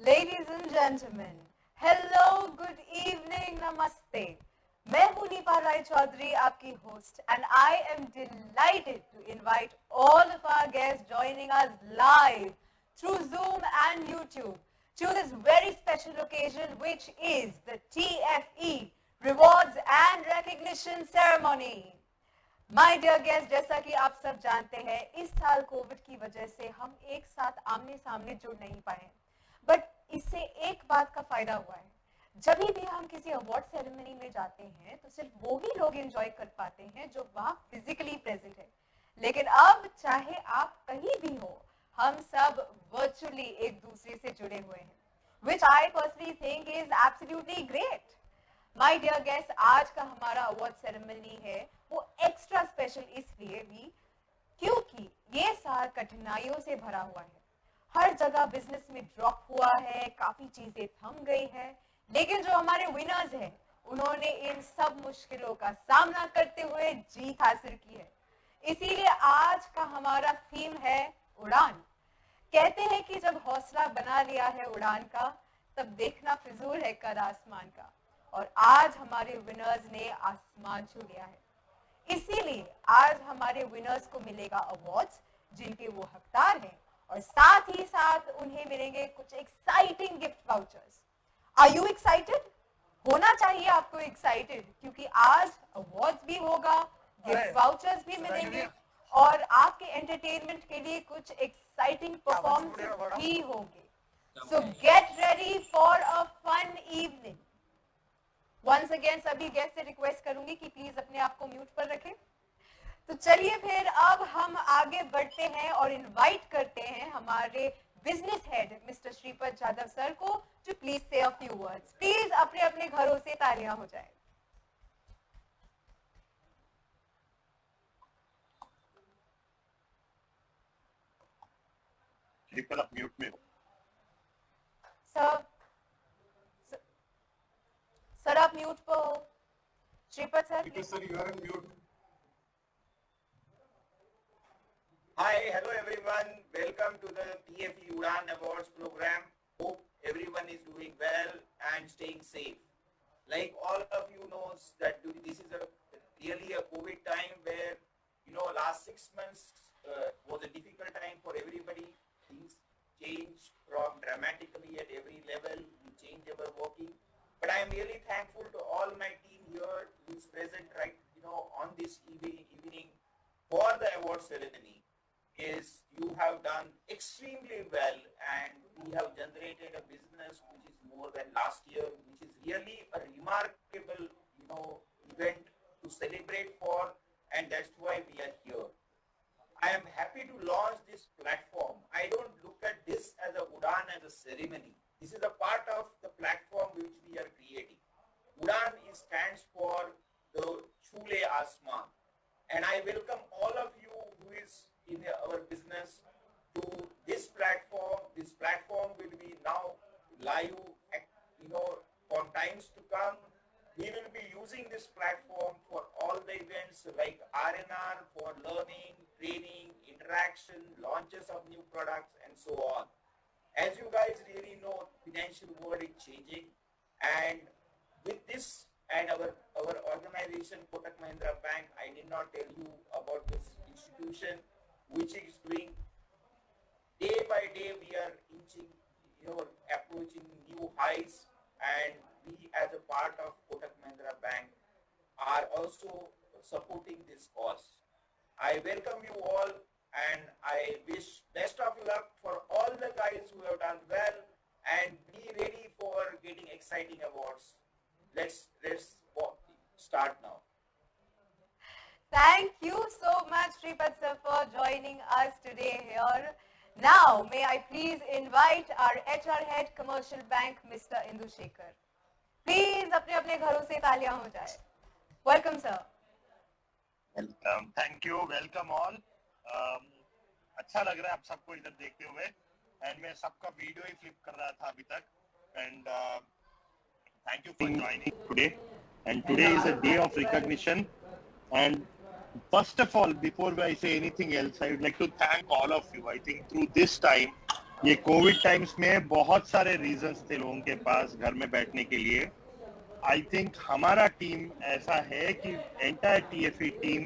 Ladies and gentlemen, hello, good evening, namaste. मैं हूँ Nipah राय चौधरी, आपकी host, and I am delighted to invite all of our guests joining us live through Zoom and YouTube to this very special occasion, which is the TFE Rewards and Recognition Ceremony. My dear guest, जैसा कि आप सब जानते हैं, इस साल Covid की वजह से हम एक साथ आमने सामने जुड़ नहीं पाए, बट इससे एक बात का फायदा हुआ है। जब भी हम किसी अवार्ड सेरेमनी में जाते हैं तो सिर्फ वो ही लोग एंजॉय कर पाते हैं जो वहां फिजिकली प्रेजेंट है, लेकिन अब चाहे आप कहीं भी हो, हम सब वर्चुअली एक दूसरे से जुड़े हुए हैं, which I personally think is absolutely great. My dear guest, आज का हमारा अवार्ड सेरेमनी है वो एक्स्ट्रा स्पेशल इसलिए भी क्योंकि ये साल कठिनाइयों से भरा हुआ है। हर जगह बिजनेस में ड्रॉप हुआ है, काफी चीजें थम गई है, लेकिन जो हमारे विनर्स हैं उन्होंने इन सब मुश्किलों का सामना करते हुए जीत हासिल की है। इसीलिए आज का हमारा थीम है उड़ान। कहते हैं कि जब हौसला बना लिया है उड़ान का, तब देखना फिजूल है कर आसमान का, और आज हमारे विनर्स ने आसमान छू लिया है। इसीलिए आज हमारे विनर्स को मिलेगा अवार्ड्स जिनके वो हकदार हैं, और साथ ही साथ उन्हें मिलेंगे कुछ exciting gift vouchers. Are you excited? होना चाहिए आपको एक्साइटेड, क्योंकि आज अवार्ड्स भी होगा, गिफ्ट वाउचर्स भी मिलेंगे, और आपके एंटरटेनमेंट के लिए कुछ एक्साइटिंग परफॉर्मेंस भी होंगे। So get ready for a fun evening. Once again सभी गेस्ट से रिक्वेस्ट करूंगी कि प्लीज अपने आप को म्यूट पर रखें। तो चलिए फिर अब हम आगे बढ़ते हैं और इनवाइट करते हैं हमारे business head mister Shripad Jadhav sir को टू प्लीज से अ फ्यू वर्ड्स। प्लीज अपने अपने घरों से तालियां हो जाए। श्रीपद आप म्यूट में हो। सर आप म्यूट पर हो। Shripad sir, you are on mute. Hi, hello everyone. Welcome to the TFE Udan Awards program. Hope everyone is doing well and staying safe. Like all of you knows that this is really a COVID time where, last 6 months was a difficult time for everybody. Things changed from dramatically at every level. We changed our working. But I am really thankful to all my team here who is present right, on this evening for the award ceremony. Is you have done extremely well, and we have generated a business which is more than last year, which is really a remarkable, event to celebrate for, and that's why we are here. I am happy to launch this platform. I don't look at this as a Udan as a ceremony. This is a part of the platform which we are creating. Udan stands for the Chule Asman, and I welcome all of you who is in our business to this platform. This platform will be now live, for times to come. We will be using this platform for all the events like R&R, for learning, training, interaction, launches of new products, and so on. As you guys really know, financial world is changing, and with this and our organization, Kotak Mahindra Bank, I did not tell you about this institution, which is doing day by day. We are inching, approaching new heights, and we as a part of Kotak Mahindra Bank are also supporting this cause. I welcome you all, and I wish best of luck for all the guys who have done well, and be ready for getting exciting awards. Let's start now. Thank you so much, Shripad sir, for joining us today here. Now, may I please invite our HR head, Commercial Bank, Mr. Indu Shekhar. Please, अपने घरों से तालियां हो जाए. Welcome, sir. Welcome. Thank you. Welcome all. अच्छा लग रहा है आप सबको इधर देखते हुए, and मैं सबका वीडियो ही फ्लिप कर रहा था अभी तक, and thank you for joining today. And today is a day of recognition, and first of all, before I say anything else, I would like to thank all of you. I think through this time, ये Covid times में बहुत सारे reasons थे लोगों के पास घर में बैठने के लिए. आई थिंक हमारा टीम ऐसा है कि entire TFE team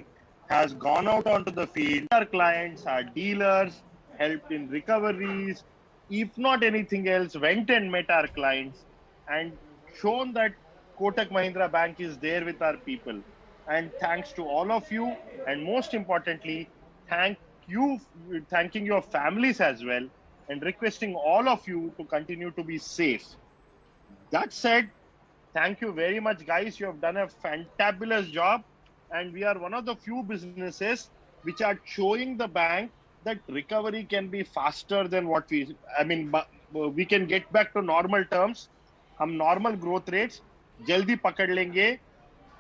has gone out onto the field. Our clients, our dealers, helped in recoveries, if not anything else, went and met our clients and shown that Kotak Mahindra Bank is there with our people. And thanks to all of you, and most importantly, thanking your families as well, and requesting all of you to continue to be safe. That said, thank you very much, guys. You have done a fantabulous job. And we are one of the few businesses which are showing the bank that recovery can be faster than what we can get back to normal terms. हम normal growth rates जल्दी पकड़ लेंगे,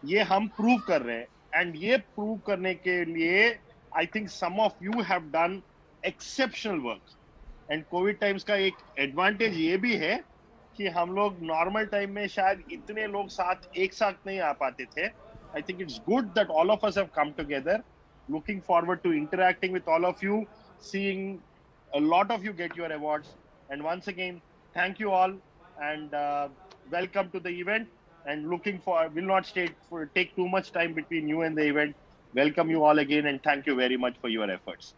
ये हम prove कर रहे हैं. And ये prove करने के लिए I think some of you have done exceptional work. And COVID times का एक advantage ये भी है कि हम लोग नॉर्मल टाइम में शायद इतने लोग एक साथ नहीं आ पाते थे. I think it's good that all of us have come together. Looking forward to interacting with all of you, seeing a lot of you get your awards. And once again, thank you all and welcome to the event. And will not take too much time between you and the event. Welcome you all again and thank you very much for your efforts.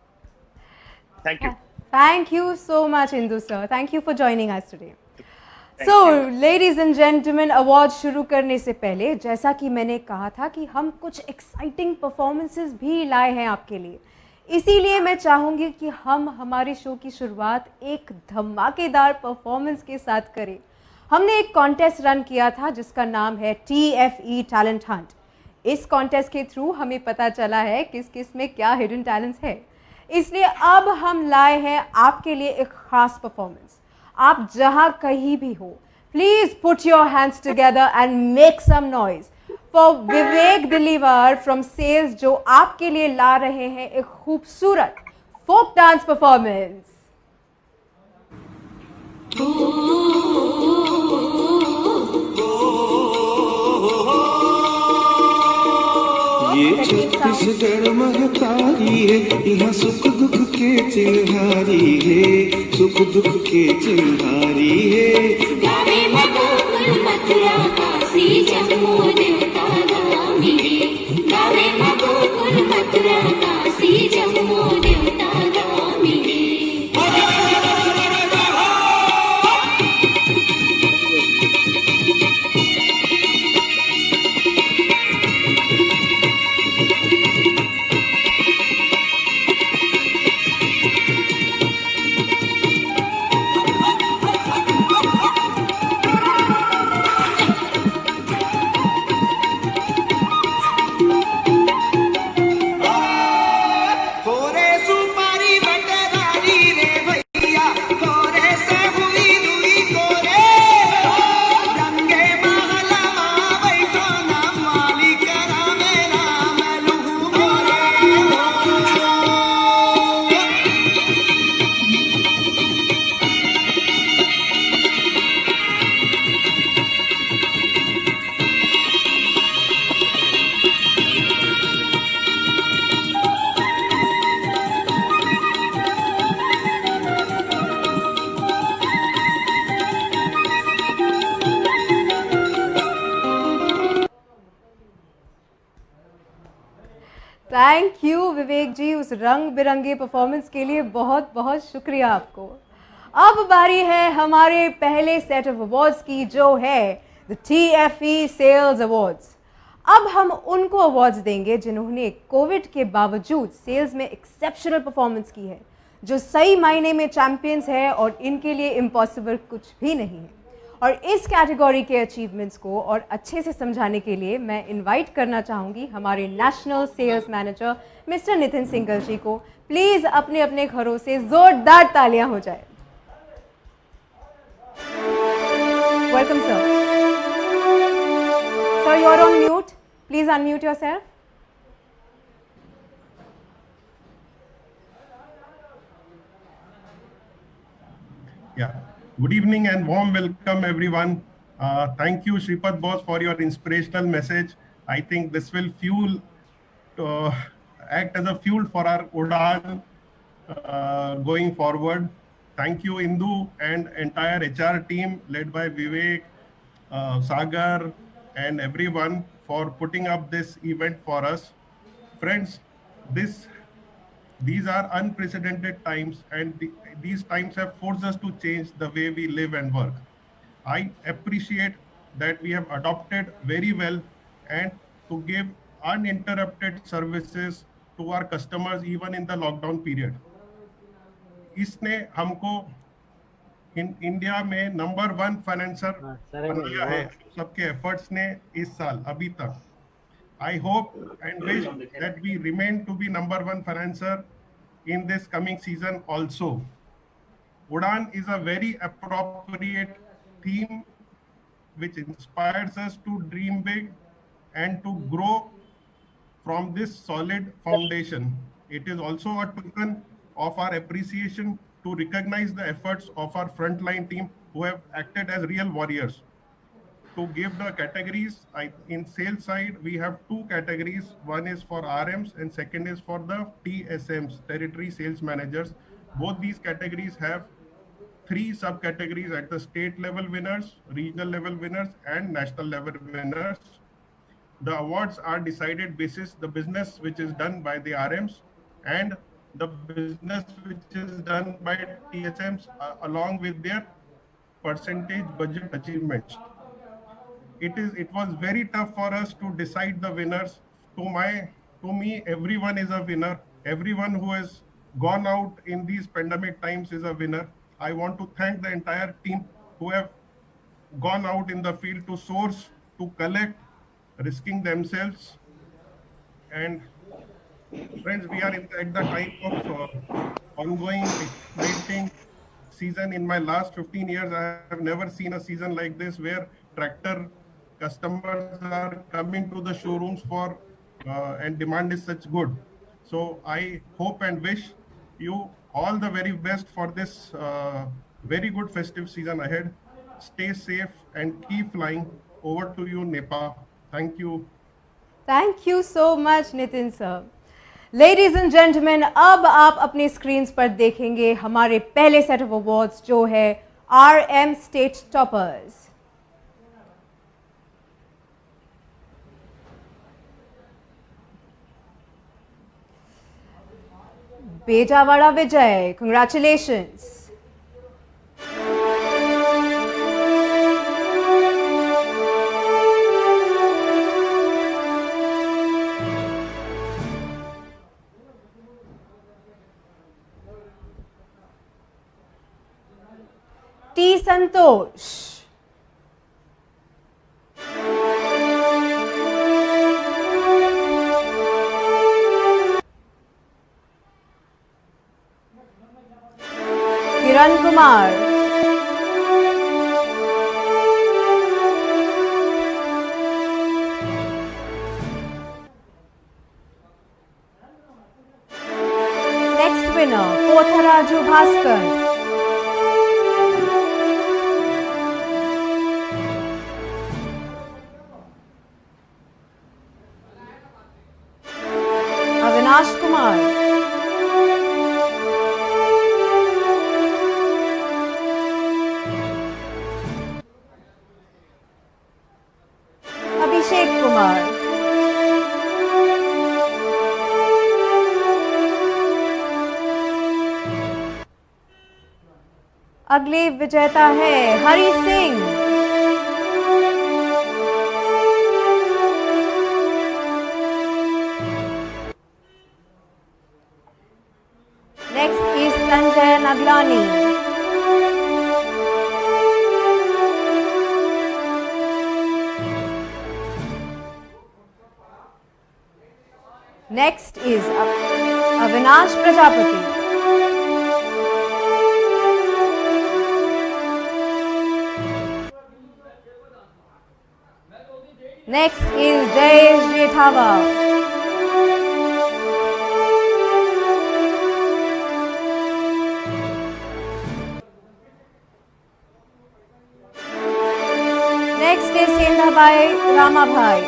Thank you. Thank you so much, Indu sir. Thank you for joining us today. So, ladies and gentlemen, award शुरू करने से पहले जैसा कि मैंने कहा था कि हम कुछ एक्साइटिंग परफॉर्मेंसेस भी लाए हैं आपके लिए. इसीलिए मैं चाहूँगी कि हम हमारे शो की शुरुआत एक धमाकेदार परफॉर्मेंस के साथ करें. हमने एक कॉन्टेस्ट रन किया था जिसका नाम है TFE टैलेंट हंट. इस कॉन्टेस्ट के थ्रू हमें पता चला है किस किस में क्या हिडन टैलेंट्स है. इसलिए अब हम लाए हैं आपके लिए एक खास परफॉर्मेंस. आप जहां कहीं भी हो, please put your hands together and make some noise for Vivek दिलीवर फ्रॉम सेल्स, जो आपके लिए ला रहे हैं एक खूबसूरत फोक डांस परफॉर्मेंस. ये छत्तीसगढ़ महतारी है, यहाँ सुख दुख के चिन्हारी है, सुख दुख के चिन्हारी है. गावे मधुकुल मथुरा काशी जम्मू देवता गामी है. गावे मधुकुल मथुरा काशी जम्मू देवता गामी है. थैंक यू विवेक जी, उस रंग बिरंगे परफॉर्मेंस के लिए बहुत बहुत शुक्रिया आपको. अब बारी है हमारे पहले सेट ऑफ अवार्ड्स की, जो है द TFE सेल्स अवार्ड्स. अब हम उनको अवार्ड्स देंगे जिन्होंने कोविड के बावजूद सेल्स में एक्सेप्शनल परफॉर्मेंस की है, जो सही मायने में चैंपियंस है और इनके लिए इम्पॉसिबल कुछ भी नहीं है. और इस कैटेगरी के अचीवमेंट्स को और अच्छे से समझाने के लिए मैं इनवाइट करना चाहूँगी हमारे national sales manager mister Nitin Singhal ji को. प्लीज़ अपने अपने घरों से ज़ोरदार तालियां हो जाए. Welcome sir. Sir, you are on mute. Please unmute yourself. Yeah. Good evening and warm welcome everyone. Thank you Shripad boss for your inspirational message. I think this will act as a fuel for our Udaan going forward. thank you, Indu, and entire HR team led by Vivek, Sagar, and everyone for putting up this event for us. Friends, these are unprecedented times, and these times have forced us to change the way we live and work. I appreciate that we have adopted very well and to give uninterrupted services to our customers even in the lockdown period. इसने हमको India में number one financer बनाया है सबके efforts ने इस साल अभी तक. I hope and wish that we remain to be number one financer in this coming season also. Udan is a very appropriate theme which inspires us to dream big and to grow from this solid foundation. It is also a token of our appreciation to recognize the efforts of our frontline team who have acted as real warriors. To give the categories, in sales side, we have two categories. One is for RMs and second is for the TSMs, Territory Sales Managers. Both these categories have three subcategories at the state level winners, regional level winners, and national level winners. The awards are decided basis the business which is done by the RMs and the business which is done by TSMs along with their percentage budget achievements. It was very tough for us to decide the winners. To me, everyone is a winner. Everyone who has gone out in these pandemic times is a winner. I want to thank the entire team who have gone out in the field to source, to collect, risking themselves. And friends, we are at the time of ongoing, exciting season. In my last 15 years, I have never seen a season like this where tractor customers are coming to the showrooms for and demand is such good. So I hope and wish you all the very best for this very good festive season ahead. Stay safe and keep flying. Over to you, Nepa. Thank you. Thank you so much, Nitin sir. Ladies and gentlemen, अब आप अपनी screens पर देखेंगे हमारे पहले set of awards जो है RM state toppers. बेजावाड़ा विजय, congratulations. T Santosh. Kiran Kumar. Next winner, Potharaju Bhaskar. Avinash Kumar. Abhishek Kumar. अगले विजेता है Hari Singh. Next is Sanjay Naglani. Next is Avinash Prajapati. Next is Jayesh Jethawa. Next is Sendhabhai Ramabhai.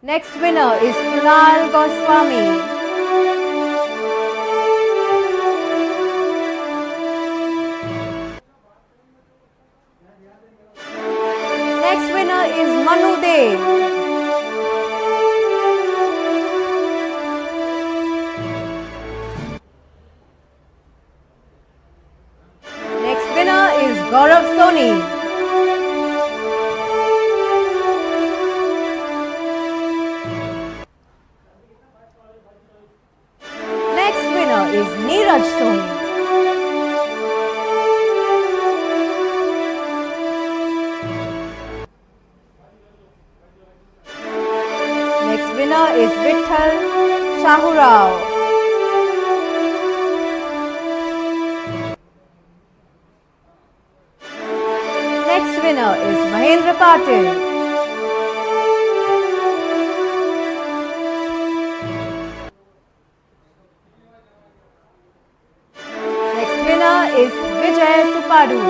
Next winner is Kunal Goswami. Next winner is Manu Dev. Next winner is Gaurav Soni. Next winner is Neeraj Soni. Next winner is Vitthal Shahurao. Next winner is Mahendra Patil. Next winner is Vijay Supadu.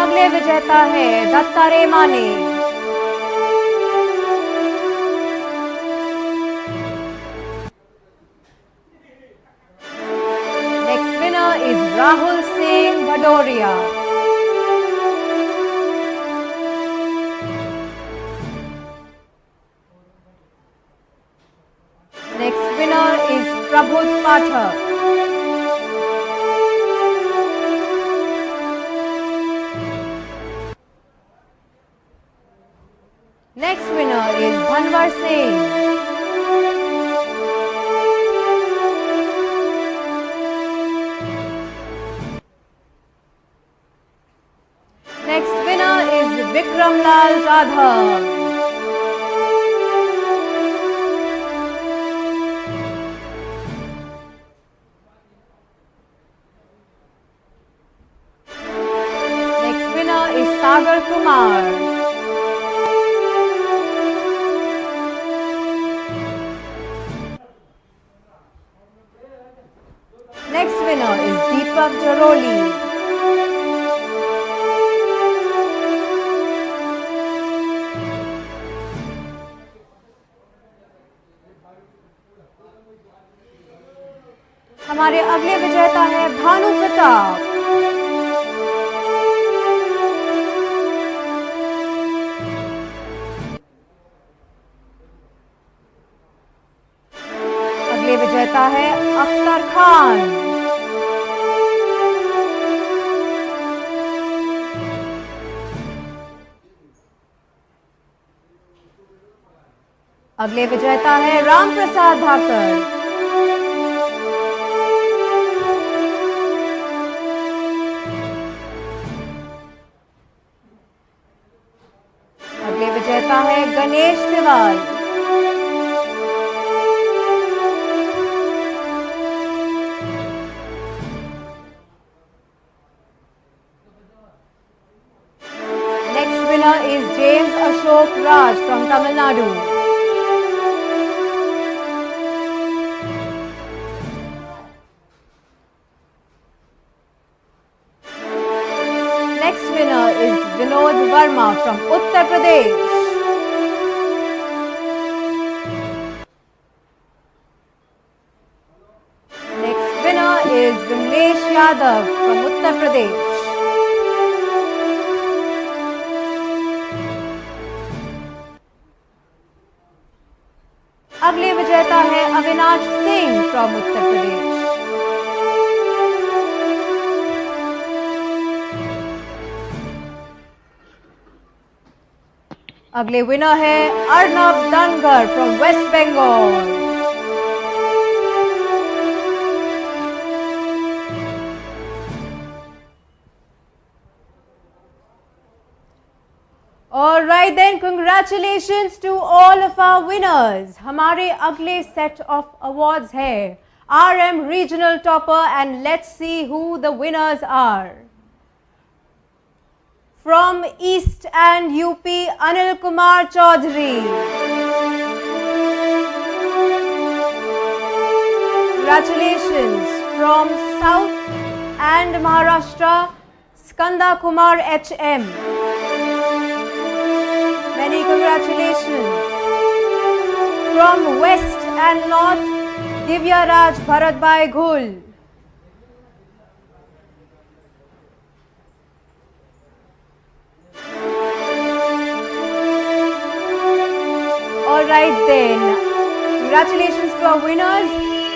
अगले विजेता है दत्तारे माने. Next winner is Rahul Singh Bhadoria. Next winner is Prabodh Pathak. Next winner is Bhanwar Singh. Next winner is Vikram Lal Jadhav. Next winner is Sagar Kumar. Next winner is Deepak Jaroli. हमारे अगले विजेता है भानु प्रताप. अगले विजेता है अख्तर खान. अगले विजेता है राम प्रसाद धाकर. अगले विजेता है Ganesh Siwal. Next winner is James Ashok Raj from Tamil Nadu. Next winner is Vinod Verma from Uttar Pradesh. Next winner is Vimlesh Yadav from Uttar Pradesh. अगले विजेता है अविनाश सिंह फ्रॉम उत्तर प्रदेश. अगले विनर है अर्नब दनगर from west Bengal. All right then, congratulations to all of our winners. हमारे अगले set of awards है RM Regional Topper and let's see who the winners are. From East and UP, Anil Kumar Chaudhary. Congratulations. from South and Maharashtra, Skanda Kumar HM. Many congratulations. From West and North, Divya Raj Bharatbhai Ghul. Alright then, congratulations to our winners.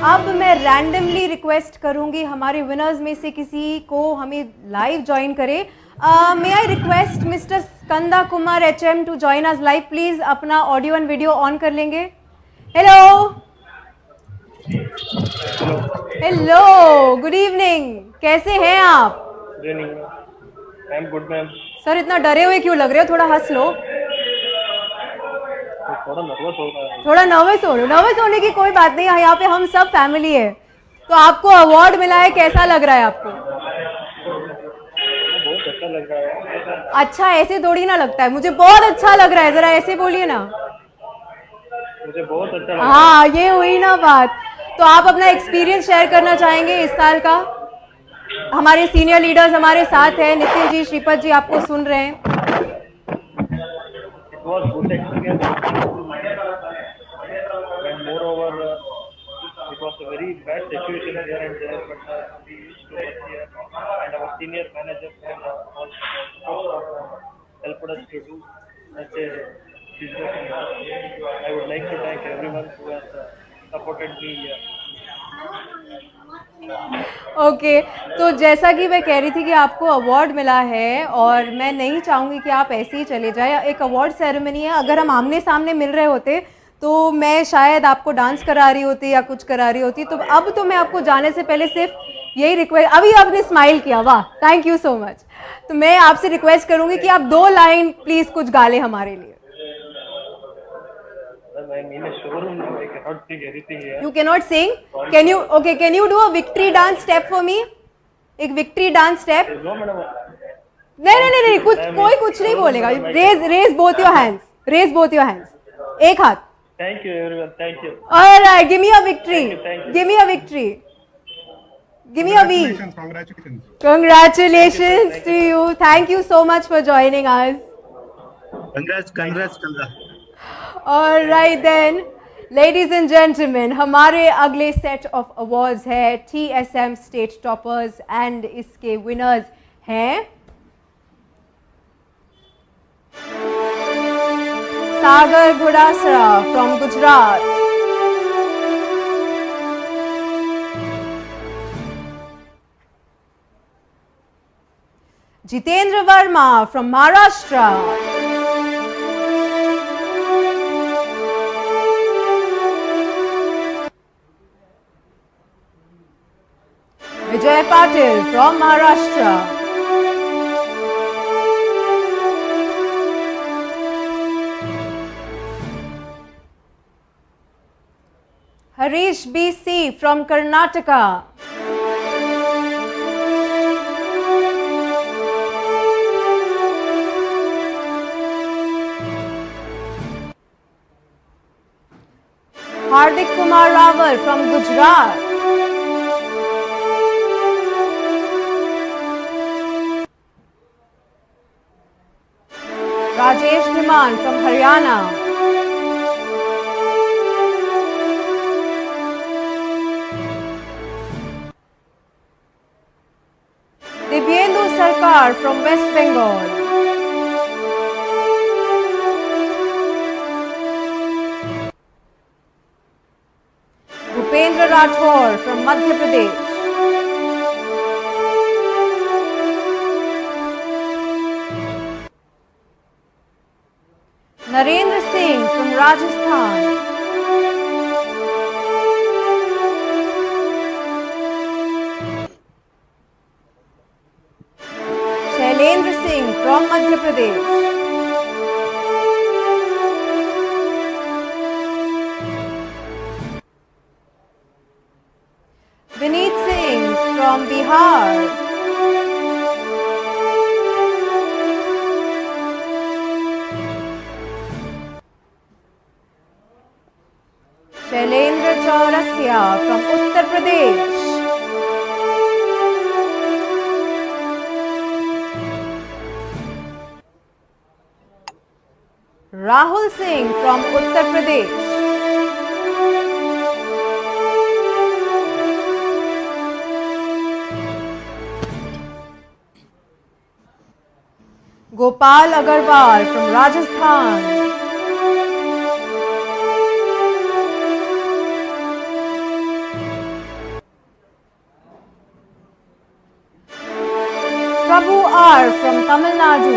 अब मैं randomly request करूंगी हमारे winners में से किसी को हमें live join करे. May I request mister Skanda Kumar HM to join us live please. अपना ऑडियो एंड वीडियो ऑन कर लेंगे. हेलो हेलो, गुड इवनिंग, कैसे हैं आप? I am good ma'am. Sir इतना डरे हुए क्यों लग रहे हो? थोड़ा हंस लो. थोड़ा नर्वस हो रहा है. थोड़ा नर्वस हो लो. नर्वस होने की कोई बात नहीं, यहाँ पे हम सब फैमिली है. तो आपको अवार्ड मिला है, कैसा लग रहा है आपको? बहुत अच्छा लग रहा है. अच्छा ऐसे थोड़ी ना लगता है, मुझे बहुत अच्छा लग रहा है. जरा ऐसे बोलिए ना. मुझे बहुत अच्छा लग रहा है. हाँ ये हुई ना बात. तो आप अपना एक्सपीरियंस शेयर करना चाहेंगे इस साल का? हमारे सीनियर लीडर्स हमारे साथ हैं, नितिन जी, श्रीपद जी आपको सुन रहे हैं. It was good experience and moreover it was a very bad situation here and there, but we used to work here and our senior managers and all helped us to do such a business. I would like to thank everyone who has supported me here. Okay तो जैसा कि मैं कह रही थी कि आपको award मिला है और मैं नहीं चाहूँगी कि आप ऐसे ही चले जाए. एक अवार्ड सेरेमनी है, अगर हम आमने सामने मिल रहे होते तो मैं शायद आपको डांस करा रही होती या कुछ करा रही होती. तो अब तो मैं आपको जाने से पहले सिर्फ यही रिक्वेस्ट, अभी आपने स्माइल किया, वाह थैंक यू सो मच. तो मैं आपसे रिक्वेस्ट करूँगी कि आप 2 लाइन प्लीज़ कुछ गा लें हमारे लिए. I'm in a showroom now. I cannot sing anything here. You cannot sing? Can you? Okay, can you do a victory dance step for me? एक victory dance step? No, madam. नहीं कोई कुछ नहीं बोलेगा. Raise both your hands. Raise both your hands. एक हाथ. Thank you everyone. Thank you. All right, give me a victory. Thank you. Give me a victory. Give me a V. Congratulations. Congratulations to you. Thank you so much for joining us. Congrats, Kanda. All right then, ladies and gentlemen, हमारे अगले set of awards है TSM State Toppers and इसके winners हैं सागर घुड़ासरा from Gujarat, Jitendra Verma from Maharashtra, Vijay Patil from Maharashtra, Harish BC from Karnataka, Hardik Kumar Rawal from Gujarat, Rajesh Dhiman from Haryana, Dibyendu Sarkar from West Bengal, Bhupendra Rathore from Madhya Pradesh, Narendra Singh from Rajasthan, Shailendra Singh from Madhya Pradesh, Vineet Singh from Bihar, Shailendra Chaurasia from Uttar Pradesh, Rahul Singh from Uttar Pradesh. Gopal Agarwal from Rajasthan. Prabhu R from Tamil Nadu.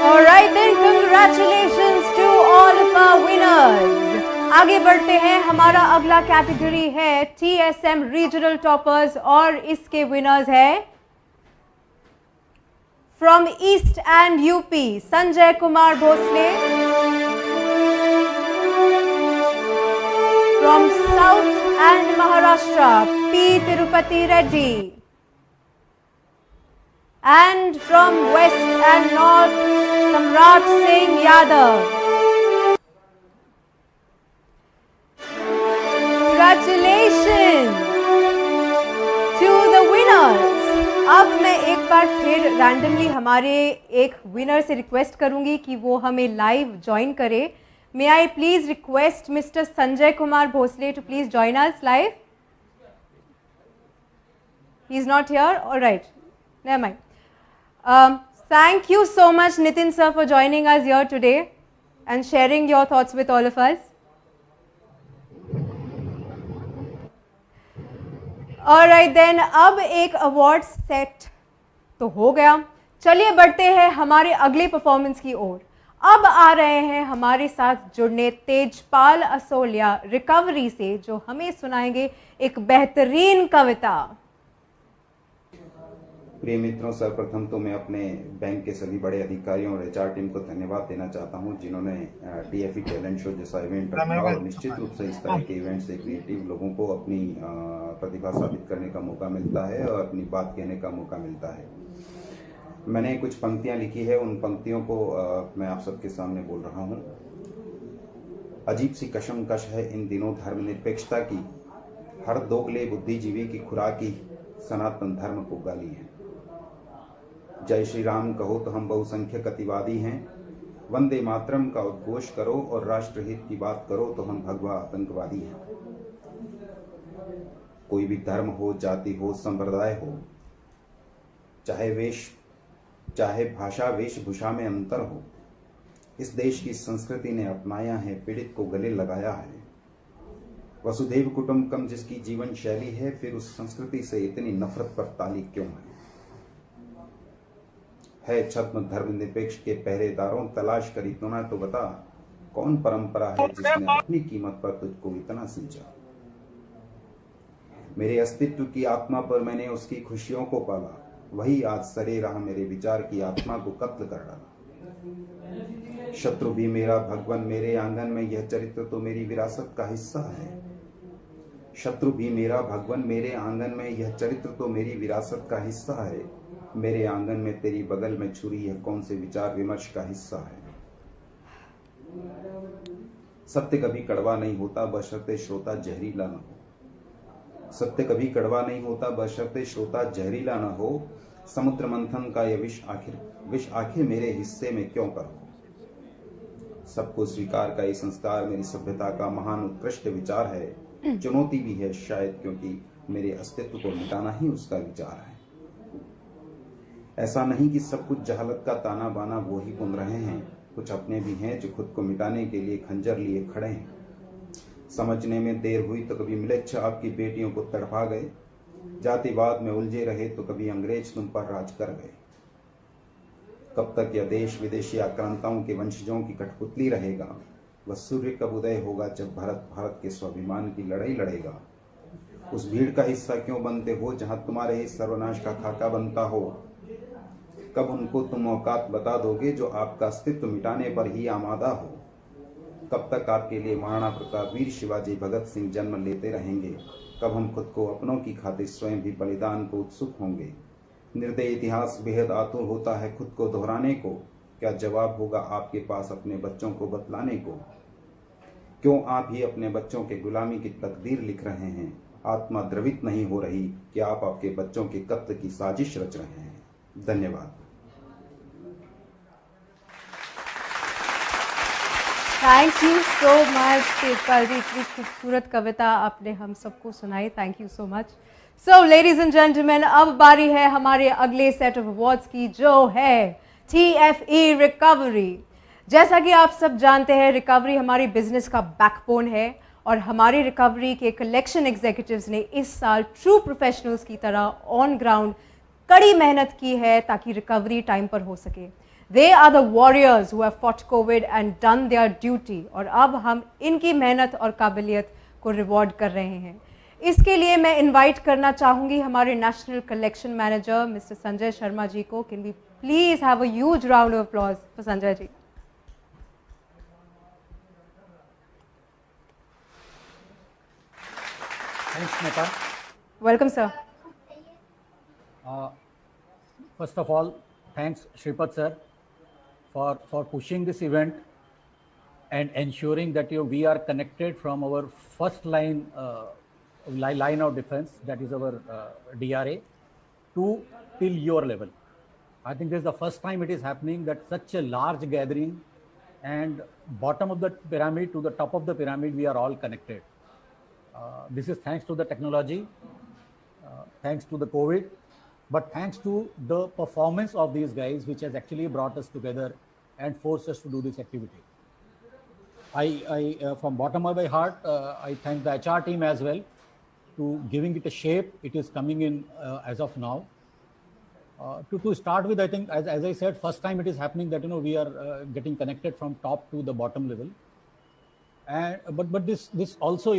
Alright then, congratulations to all of our winners. आगे बढ़ते हैं, हमारा अगला category है TSM regional toppers और इसके winners है from east and UP Sanjay Kumar Bhosle, from south and Maharashtra P Tirupati Reddy, and from west and north Samrat Singh Yadav. Congratulations to the winners. अब मैं एक बार फिर रैंडमली हमारे एक विनर से रिक्वेस्ट करूंगी कि वो हमें लाइव ज्वाइन करे. May I please request Mr. Sanjay Kumar Bhosle to please join us live? He is not here. All right, never mind. Thank you so much, Nitin sir, for joining us here today and sharing your thoughts with all of us. Alright then, अब एक award set तो हो गया. चलिए बढ़ते हैं हमारे अगले परफॉर्मेंस की ओर. अब आ रहे हैं हमारे साथ जुड़ने तेजपाल असोलिया रिकवरी से, जो हमें सुनाएंगे एक बेहतरीन कविता. प्रिय मित्रों, सर्वप्रथम तो मैं अपने बैंक के सभी बड़े अधिकारियों और एचआर टीम को धन्यवाद देना चाहता हूं, जिन्होंने टीएफई टैलेंट शो जैसा इवेंट रखा और निश्चित रूप से इस तरह के इवेंट से क्रिएटिव लोगों को अपनी प्रतिभा साबित करने का मौका मिलता है और अपनी बात कहने का मौका मिलता है. मैंने कुछ पंक्तियां लिखी है, उन पंक्तियों को मैं आप सबके सामने बोल रहा हूं. अजीब सी कशमकश है इन दिनों धर्मनिरपेक्षता की, हर दोगले बुद्धिजीवी की खुराकी सनातन धर्म को गाली है. जय श्री राम कहो तो हम बहुसंख्यक अतिवादी हैं, वंदे मातरम का उद्घोष करो और राष्ट्रहित की बात करो तो हम भगवा आतंकवादी हैं. कोई भी धर्म हो, जाति हो, संप्रदाय हो, चाहे भाषा वेशभूषा में अंतर हो, इस देश की संस्कृति ने अपनाया है, पीड़ित को गले लगाया है. वसुधैव कुटुंबकम जिसकी जीवन शैली है, फिर उस संस्कृति से इतनी नफरत पर ताली क्यों है छद्म धर्म निरपेक्ष के पहरेदारों, तलाश करी तो ना तो बता, कौन परंपरा है जिसने अपनी कीमत पर तुझको इतना सींचा. मेरे अस्तित्व की आत्मा पर मैंने उसकी खुशियों को पाला, वही आज सरे रहा मेरे विचार की आत्मा को कत्ल कर डाला. शत्रु भी मेरा भगवान मेरे आंगन में, यह चरित्र तो मेरी विरासत का हिस्सा है. शत्रु भी मेरा भगवान मेरे आंगन में, यह चरित्र तो मेरी विरासत का हिस्सा है. मेरे आंगन में तेरी बगल में छुरी, यह कौन से विचार विमर्श का हिस्सा है. सत्य कभी कड़वा नहीं होता बशर्ते श्रोता जहरीला न हो. सत्य कभी कड़वा नहीं होता बशर्ते श्रोता जहरीला न हो. समुद्र मंथन का यह विष आखिर मेरे हिस्से में क्यों कर हो. सबको स्वीकार का ये संस्कार मेरी सभ्यता का महान उत्कृष्ट विचार है. चुनौती भी है शायद, क्योंकि मेरे अस्तित्व को मिटाना ही उसका विचार है. ऐसा नहीं कि सब कुछ जहालत का ताना बाना वो ही बुन रहे हैं, कुछ अपने भी हैं जो खुद को मिटाने के लिए खंजर लिए खड़े हैं. समझने में देर हुई तो कभी मिलेच्छ आपकी बेटियों को तड़पा गए. जातिवाद में उलझे रहे तो कभी अंग्रेज तुम पर राज कर गए. कब तक यह देश विदेशी आक्रांताओं के वंशजों की कठपुतली रहेगा. वह सूर्य कब उदय होगा जब भारत के स्वाभिमान की लड़ाई लड़ेगा. उस भीड़ का हिस्सा क्यों बनते हो जहां तुम्हारे ही सर्वनाश का खाका बनता हो. कब उनको तुम औकात बता दोगे जो आपका अस्तित्व मिटाने पर ही आमादा हो. कब तक आपके लिए महाराणा प्रताप, वीर शिवाजी, भगत सिंह जन्म लेते रहेंगे. कब हम खुद को अपनों की खातिर स्वयं भी बलिदान को उत्सुक होंगे. निर्दय इतिहास बेहद आतुर होता है खुद को दोहराने को. क्या जवाब होगा आपके पास अपने बच्चों को बतलाने को. क्यों आप ही अपने बच्चों के गुलामी की तकदीर लिख रहे हैं? आत्मा द्रवित नहीं हो रही कि आप आपके बच्चों के कत्ल की साजिश रच रहे हैं? धन्यवाद। Thank you so much Tejpal ji, इतनी खूबसूरत कविता आपने हम सबको सुनाई, thank you so much. So ladies and gentleman, अब बारी है हमारे अगले सेट ऑफ अवार्ड्स की, जो है TFE रिकवरी। जैसा कि आप सब जानते हैं, रिकवरी हमारी बिजनेस का बैकबोन है और हमारी रिकवरी के कलेक्शन एग्जीक्यूटिव्स ने इस साल ट्रू प्रोफेशनल्स की तरह ऑन ग्राउंड कड़ी मेहनत की है ताकि रिकवरी टाइम पर हो सके। They are the warriors who have fought COVID and done their duty, और अब हम इनकी मेहनत और काबिलियत को रिवॉर्ड कर रहे हैं। इसके लिए मैं इनवाइट करना चाहूँगी हमारे national collection manager mister Sanjay Sharma ji को। Can we please have a huge round of applause for Sanjay ji. Thanks, Neta. Welcome sir. First of all, thanks Shripad sir for pushing this event and ensuring that we are connected from our first line line of defense, that is our DRA, to till your level. I think this is the first time it is happening that such a large gathering and bottom of the pyramid to the top of the pyramid, we are all connected. This is thanks to the technology, thanks to the COVID, but thanks to the performance of these guys, which has actually brought us together and forced us to do this activity. I from bottom of my heart, I thank the HR team as well to giving it a shape. It is coming in as of now. To start with, I think, as I said, first time it is happening that we are getting connected from top to the bottom level. And but this also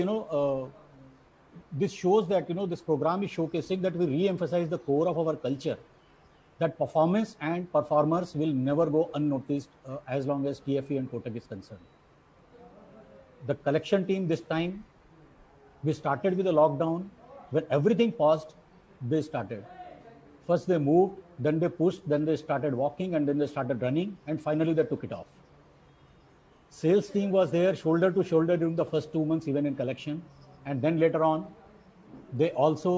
this shows that this program is showcasing that we re-emphasize the core of our culture, that performance and performers will never go unnoticed as long as TFE and Kotak is concerned. The collection team this time, we started with a lockdown. When everything paused, they started. First they moved, then they pushed, then they started walking, and then they started running, and finally they took it off. Sales team was there shoulder to shoulder during the first 2 months, even in collection. And then later on, they also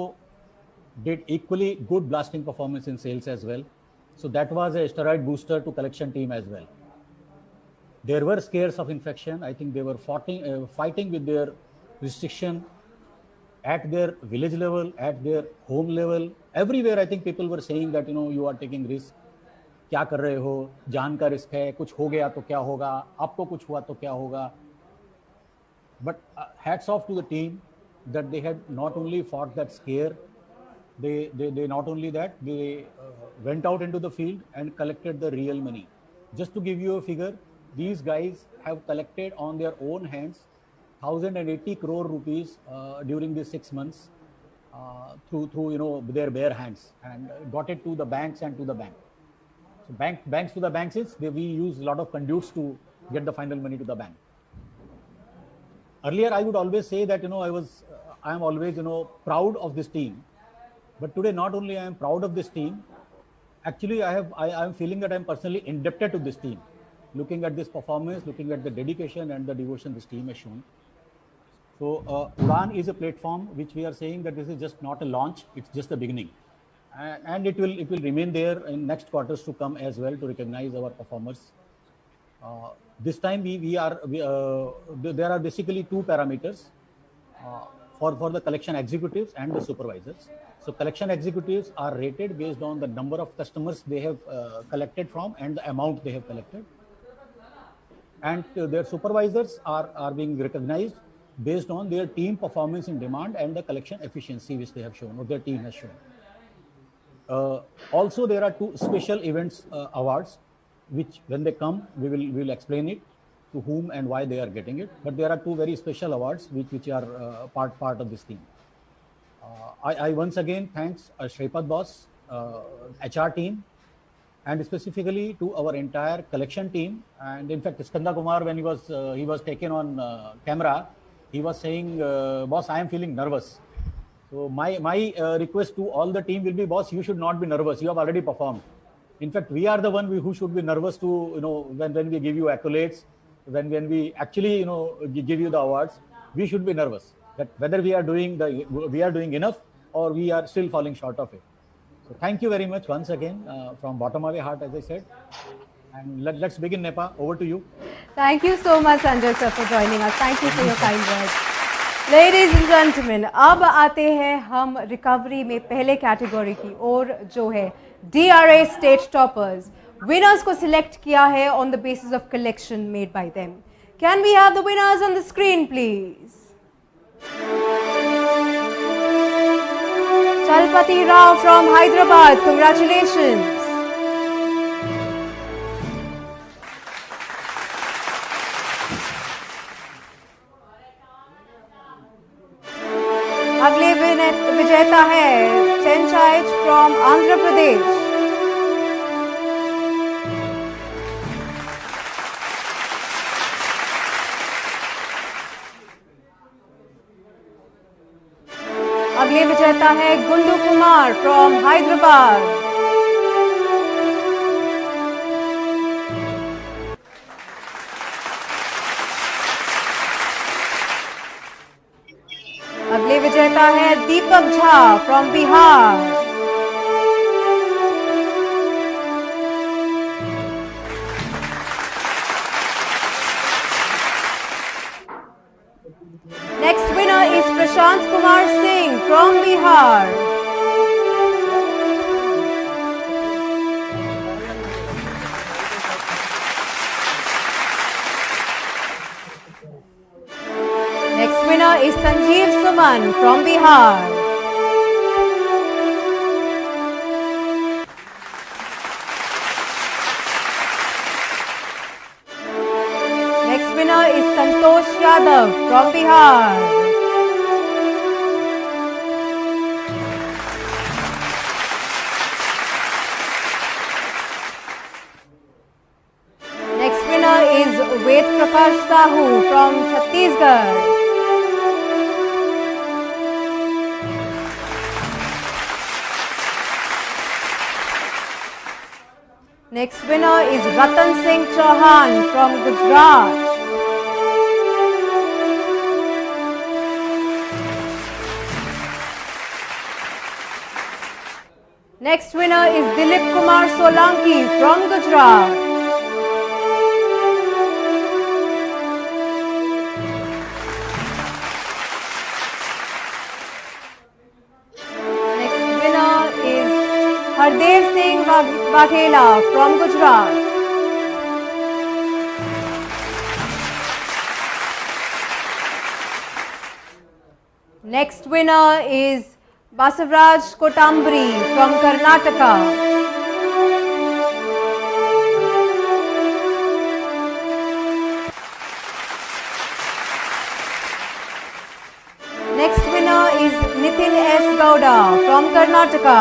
did equally good blasting performance in sales as well. So that was a steroid booster to collection team as well. There were scares of infection. I think they were fighting with their restriction at their village level, at their home level. Everywhere, I think people were saying that, you are taking risk. क्या कर रहे हो, जान का risk है, कुछ हो गया तो क्या होगा, आपको कुछ हुआ तो क्या होगा. But hats off to the team that they had not only fought that scare, they not only that, they went out into the field and collected the real money. Just to give you a figure, these guys have collected on their own hands 1,080 crore rupees during these 6 months through their bare hands, and got it to the banks and to the bank. So banks to the banks is we use a lot of conduits to get the final money to the bank. Earlier, I would always say that I am always proud of this team, but today not only I am proud of this team. Actually, I am feeling that I am personally indebted to this team. Looking at this performance, looking at the dedication and the devotion this team has shown. So Udaan is a platform which we are saying that this is just not a launch; it's just the beginning. And it will remain there in next quarters to come as well to recognize our performers. This time there are basically two parameters for the collection executives and the supervisors. So collection executives are rated based on the number of customers they have collected from and the amount they have collected, and their supervisors are being recognized based on their team performance in demand and the collection efficiency which they have shown or their team has shown. Also, there are two special events awards, which when they come, we will explain it to whom and why they are getting it. But there are two very special awards which are part of this team. I once again thanks Shripad boss, HR team, and specifically to our entire collection team. And in fact, Skanda Kumar, when he was taken on camera, he was saying, "Boss, I am feeling nervous." So my request to all the team will be, boss, you should not be nervous. You have already performed. In fact, we are the one who should be nervous to when we give you accolades then when we actually, give you the awards, we should be nervous that whether we are doing enough or we are still falling short of it. So thank you very much once again from bottom of my heart, as I said. And let's begin, Nepa. Over to you. Thank you so much, Sanjay sir, for joining us. Thank you for your kind words. Ladies and gentlemen, अब आते हैं हम recovery में पहले category की और जो है DRA स्टेट टॉपर्स विनर्स को सिलेक्ट किया है on the basis of collection made by them. Can we have the winners on the screen please? Chalpati Rao from Hyderabad, congratulations. अगले विजेता है चेंचाइच फ्रॉम आंध्र प्रदेश. अगले विजेता है गुंडू कुमार फ्रॉम हैदराबाद. अगले विजेता है Deepak Jha from Bihar. Next winner is Prashant Kumar Singh from Bihar. Next winner is Sanjeev Suman from Bihar. Next winner is Santosh Yadav from Bihar. Next winner is Ved Prakash Sahu from Chhattisgarh. Next winner is Ratan Singh Chauhan from Gujarat. Next winner is Dilip Kumar Solanki from Gujarat. Next winner is Hardev Singh Waghela from Gujarat. Next winner is Basavraj Kotambri from Karnataka. Next winner is Nitin S. Gowda from Karnataka.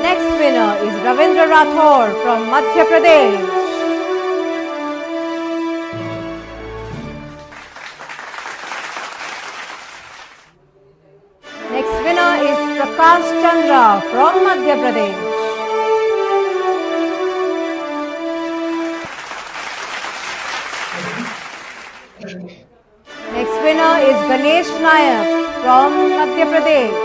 Next winner is Ravindra Rathore from Madhya Pradesh. Next winner is Prakash Chandra from Madhya Pradesh. Next winner is Ganesh Nayak from Madhya Pradesh.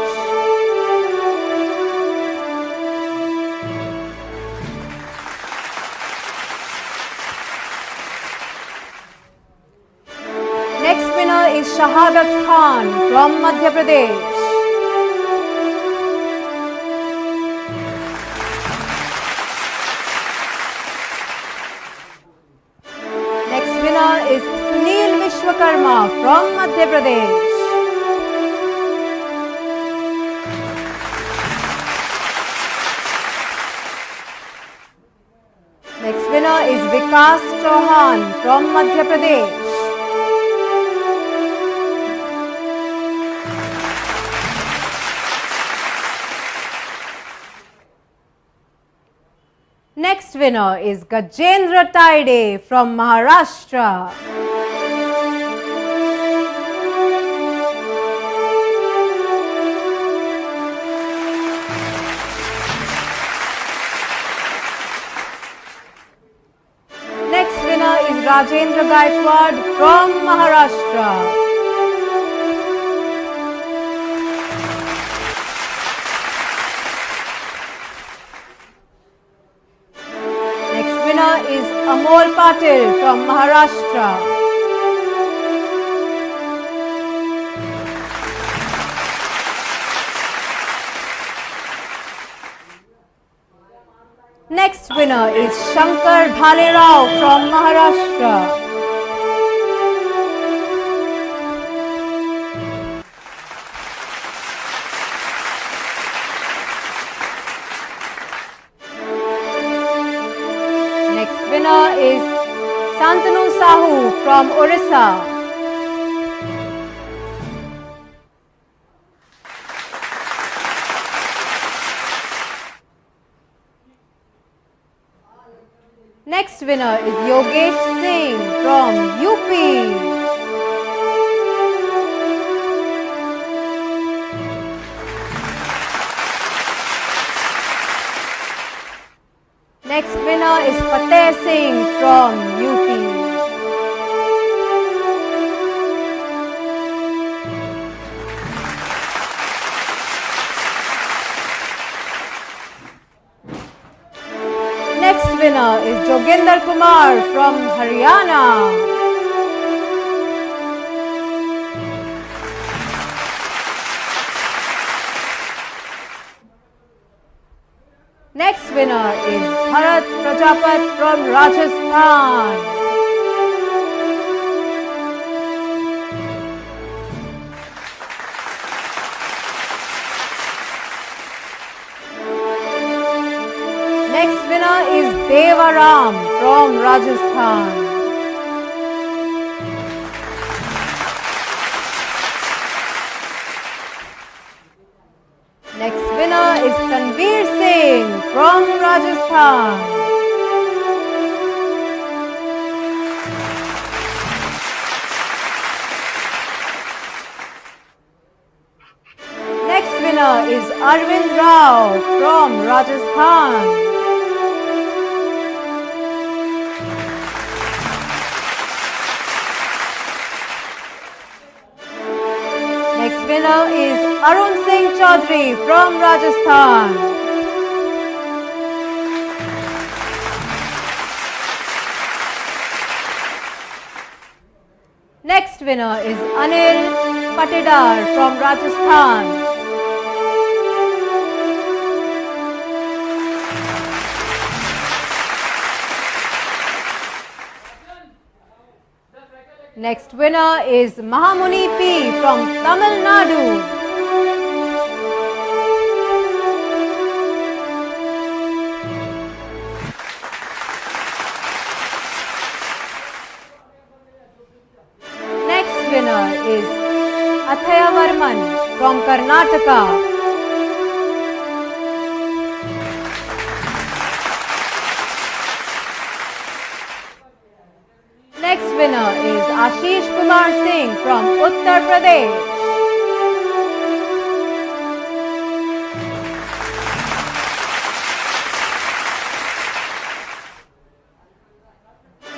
Next winner is Shahadat Khan from Madhya Pradesh. Next winner is Sunil Vishwakarma from Madhya Pradesh. Next winner is Vikas Chauhan from Madhya Pradesh. Next winner is Gajendra Taide from Maharashtra. Rajendra Gaikwad from Maharashtra. Next winner is Amol Patil from Maharashtra. Next winner is Shankar Bhalerao from Maharashtra. Next winner is Santanu Sahu from Orissa. Next winner is Yogesh Singh from UP. Next winner is Fateh Singh from UP. Next winner is Joginder Kumar from Haryana. Next winner is Bharat Prajapat from Rajasthan. Next winner is Devaram from Rajasthan. Next winner is Tanveer Singh from Rajasthan. Next winner is Arvind Rao from Rajasthan. Next winner is Arun Singh Chaudhary from Rajasthan. Next winner is Anil Patidar from Rajasthan. Next winner is Mahamuni P from Tamil Nadu. Next winner is Athaya Varman from Karnataka. Next winner is Ashish Kumar Singh from Uttar Pradesh.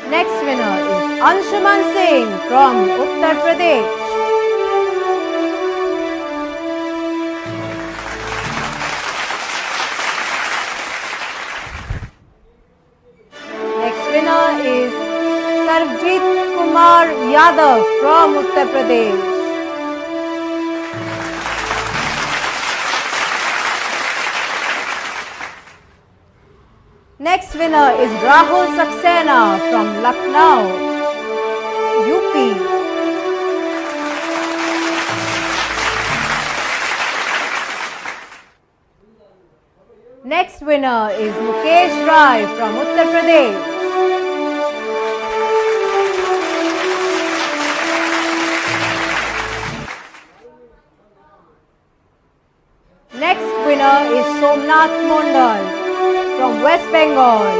Next winner is Anshuman Singh from Uttar Pradesh. Next winner is Sarvjit Kumar Yadav from Uttar Pradesh. Next winner is Rahul Saxena from Lucknow, UP. Next winner is Mukesh Rai from Uttar Pradesh. Next winner is Somnath Mondal from West Bengal.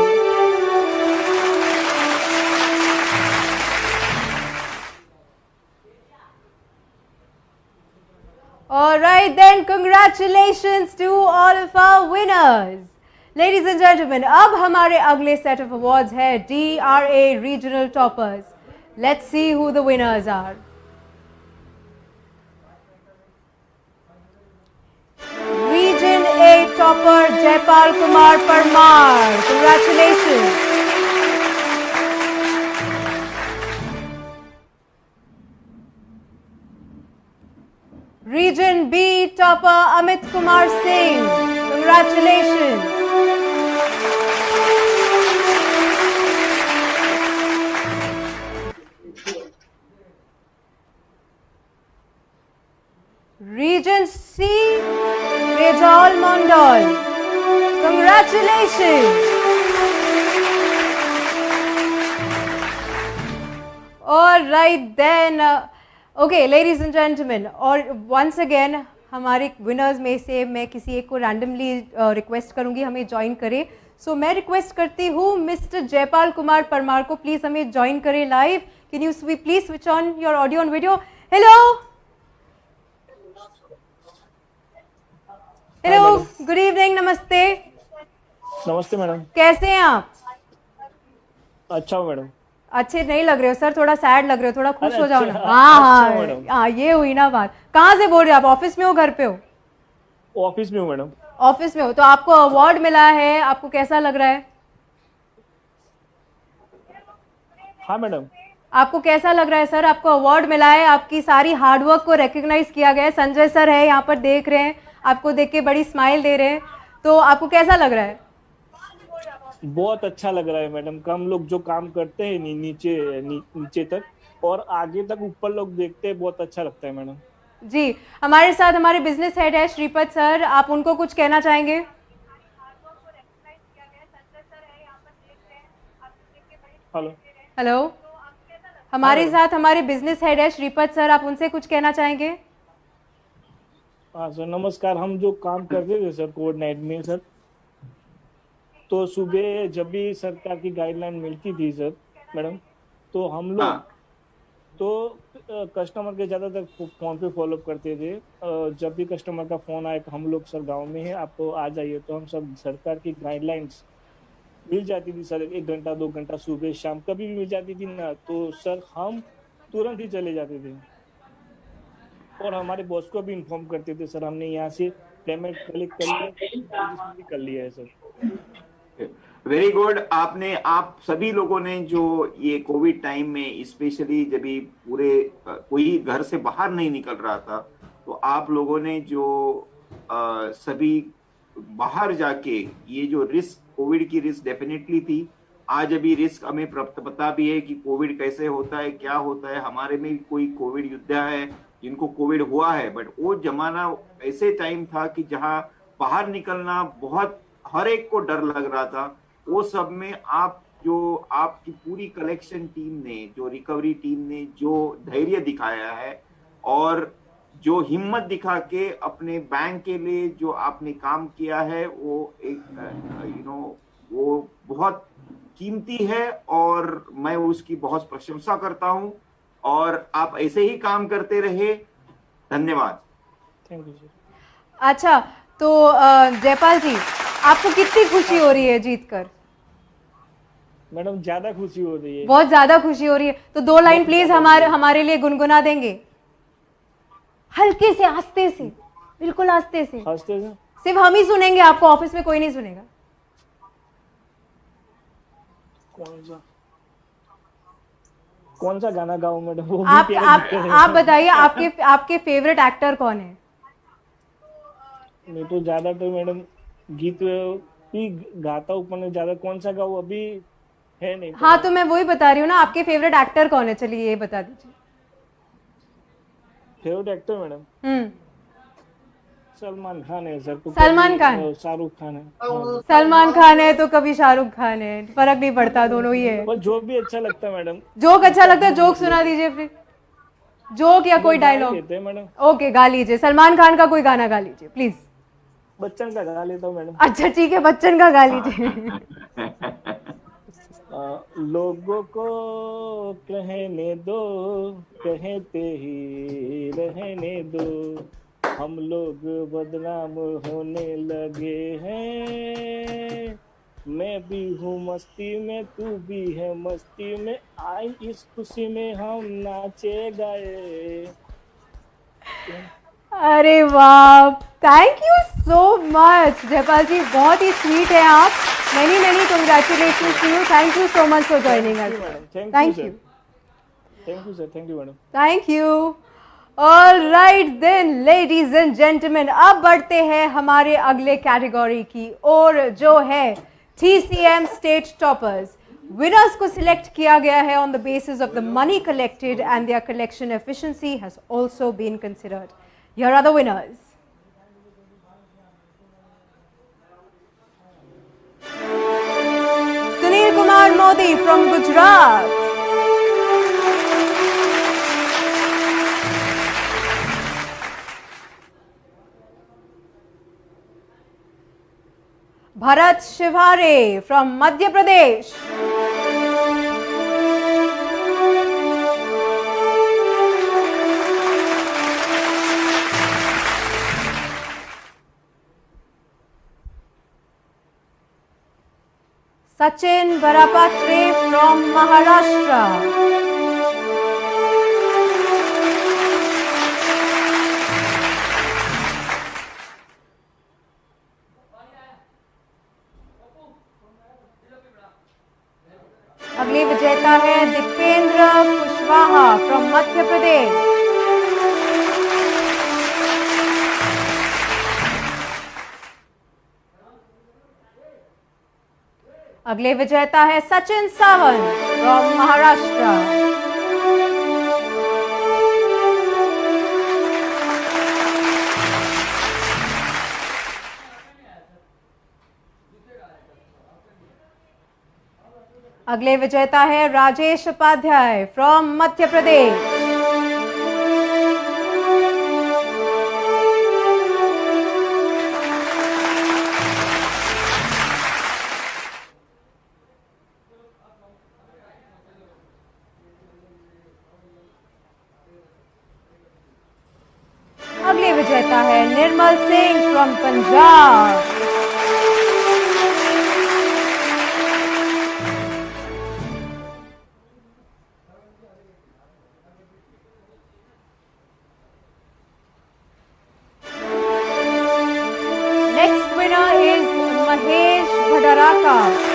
Alright then, congratulations to all of our winners. Ladies and gentlemen, अब हमारे अगले set of awards है DRA Regional Toppers. Let's see who the winners are. Region A topper Jaipal Kumar Parmar. Congratulations. Region B topper Amit Kumar Singh. Congratulations. Region C Rejal Mondal. Congratulations. All right then. Okay, ladies and gentlemen, और once again हमारे winners में से मैं किसी एक को randomly request करूंगी हमें join करे. So मैं request करती हूँ Mr. जयपाल कुमार परमार को please हमें join करें live. Can you please switch on your audio and video? Hello. Hello. Good evening. नमस्ते. नमस्ते मैडम, कैसे हैं आप? अच्छा हो मैडम। अच्छे नहीं लग रहे हो सर, थोड़ा सैड लग रहे हो, थोड़ा खुश हो जाओ ना। अच्छा, हाँ अच्छा हाँ मैडम। हाँ, ये हुई ना बात। कहाँ से बोल रहे हो आप? ऑफिस में हो, घर पे हो? ऑफिस में हूँ मैडम। ऑफिस में हो तो आपको अवार्ड मिला है, आपको कैसा लग रहा है? हाँ मैडम। आपको कैसा लग रहा है सर? आपको अवार्ड मिला है, आपकी सारी हार्डवर्क को रिकॉग्नाइज किया गया है। संजय सर है यहाँ पर, देख रहे हैं आपको, देख के बड़ी स्माइल दे रहे हैं, तो आपको कैसा लग रहा है? बहुत अच्छा लग रहा है मैडम। हम लोग जो काम करते हैं नीचे तक और आगे तक ऊपर लोग देखते हैं, बहुत अच्छा लगता है मैडम। जी, हमारे साथ हमारे बिजनेस हेड है श्रीपद सर, आप उनको कुछ कहना चाहेंगे? हेलो हेलो, हमारे साथ हमारे बिजनेस हेड है श्रीपद सर, आप उनसे कुछ कहना चाहेंगे? हाँ सर, नमस्कार। हम जो काम करते थे सर कोविड 19 में सर, तो सुबह जब भी सरकार की गाइडलाइन मिलती थी सर मैडम, तो हम लोग तो कस्टमर के ज़्यादातर फ़ोन पे फॉलो करते थे। जब भी कस्टमर का फ़ोन आए हम लोग सर गांव में है, आप आ जाइए, तो हम सब सरकार की गाइडलाइंस मिल जाती थी सर, 1 घंटा 2 घंटा सुबह शाम कभी भी मिल जाती थी ना, तो सर हम तुरंत ही चले जाते थे और हमारे बॉस को भी इन्फॉर्म करते थे सर, हमने यहाँ से पेमेंट कलेक्ट कर लिया है सर। Very good. आप सभी लोगों ने जो ये कोविड टाइम में स्पेशली जब भी पूरे कोई घर से बाहर नहीं निकल रहा था, तो आप लोगों ने जो सभी बाहर जाके ये जो रिस्क, कोविड की रिस्क डेफिनेटली थी। आज अभी रिस्क हमें पता भी है कि कोविड कैसे होता है, क्या होता है। हमारे में कोई कोविड योद्धा है जिनको कोविड हुआ है, बट वो जमाना ऐसे टाइम था कि जहां बाहर निकलना बहुत हर एक को डर लग रहा था। वो सब में आपकी पूरी कलेक्शन टीम ने, जो रिकवरी टीम ने जो धैर्य दिखाया है और जो हिम्मत दिखा के अपने बैंक के लिए जो आपने काम किया है, वो एक वो बहुत कीमती है और मैं उसकी बहुत प्रशंसा करता हूं और आप ऐसे ही काम करते रहे। धन्यवाद। Thank you sir. अच्छा, तो जयपाल जी, आपको कितनी खुशी हो रही है जीतकर? मैडम ज्यादा खुशी हो रही है। बहुत ज्यादा खुशी हो रही है, तो 2 लाइन प्लीज हमारे लिए गुनगुना देंगे, हल्के से, आस्ते से, बिल्कुल आस्ते से। सिर्फ हम ही सुनेंगे आपको, ऑफिस में कोई नहीं सुनेगा। कौन सा गाना गाऊं मैडम? वो आप बताइए, आपके फेवरेट एक्टर कौन है? मैं तो ज्यादातर मैडम गीत ही गाता हूँ, पर ज्यादा कौन सा गाऊं अभी है नहीं। हाँ, तो मैं वही बता रही हूँ ना, आपके फेवरेट एक्टर कौन है? चलिए ये बता दीजिए। Favourite actor madam Salman Khan है सर। तो सलमान खान, शाहरुख खान है। सलमान खान है तो कभी शाहरुख खान है, फर्क नहीं पड़ता, दोनों ही है। पर जो भी अच्छा लगता है मैडम। जोक अच्छा लगता है? जोक सुना दीजिए फिर, जोक या कोई डायलॉग। ओके, गा लीजिए, सलमान खान का कोई गाना गा लीजिए प्लीज। बच्चन का गा लेता हूँ मैडम। अच्छा ठीक है, बच्चन का गा लीजिए। लोगों को कहने दो, कहते ही रहने दो, हम लोग बदनाम होने लगे हैं, मैं भी हूँ मस्ती में, तू भी है मस्ती में, आई इस खुशी में हम नाचे गाए। अरे वाह, thank you so much Jaipal ji, बहुत ही स्वीट है आप। Many many congratulation to you, thank you so much for joining us. Thank you sir, thank you madam. Thank you. All right then ladies and gentleman, अब बढ़ते हैं हमारे अगले category की और जो है TCM स्टेट टॉपर्स। विनर्स को सिलेक्ट किया गया है on the basis of the money collected and their collection efficiency has also been considered. Here are the winners. Sunil Kumar Modi from Gujarat, Bharat Shivare from Madhya Pradesh, Sachin Barapatre from Maharashtra, अगली विजेता है दीपेंद्र कुशवाहा फ्रॉम मध्य प्रदेश, अगले विजेता है सचिन सावंत फ्रॉम महाराष्ट्र, अगले विजेता है राजेश उपाध्याय फ्रॉम मध्य प्रदेश, अगले विजेता है Nirmal Singh from Punjab,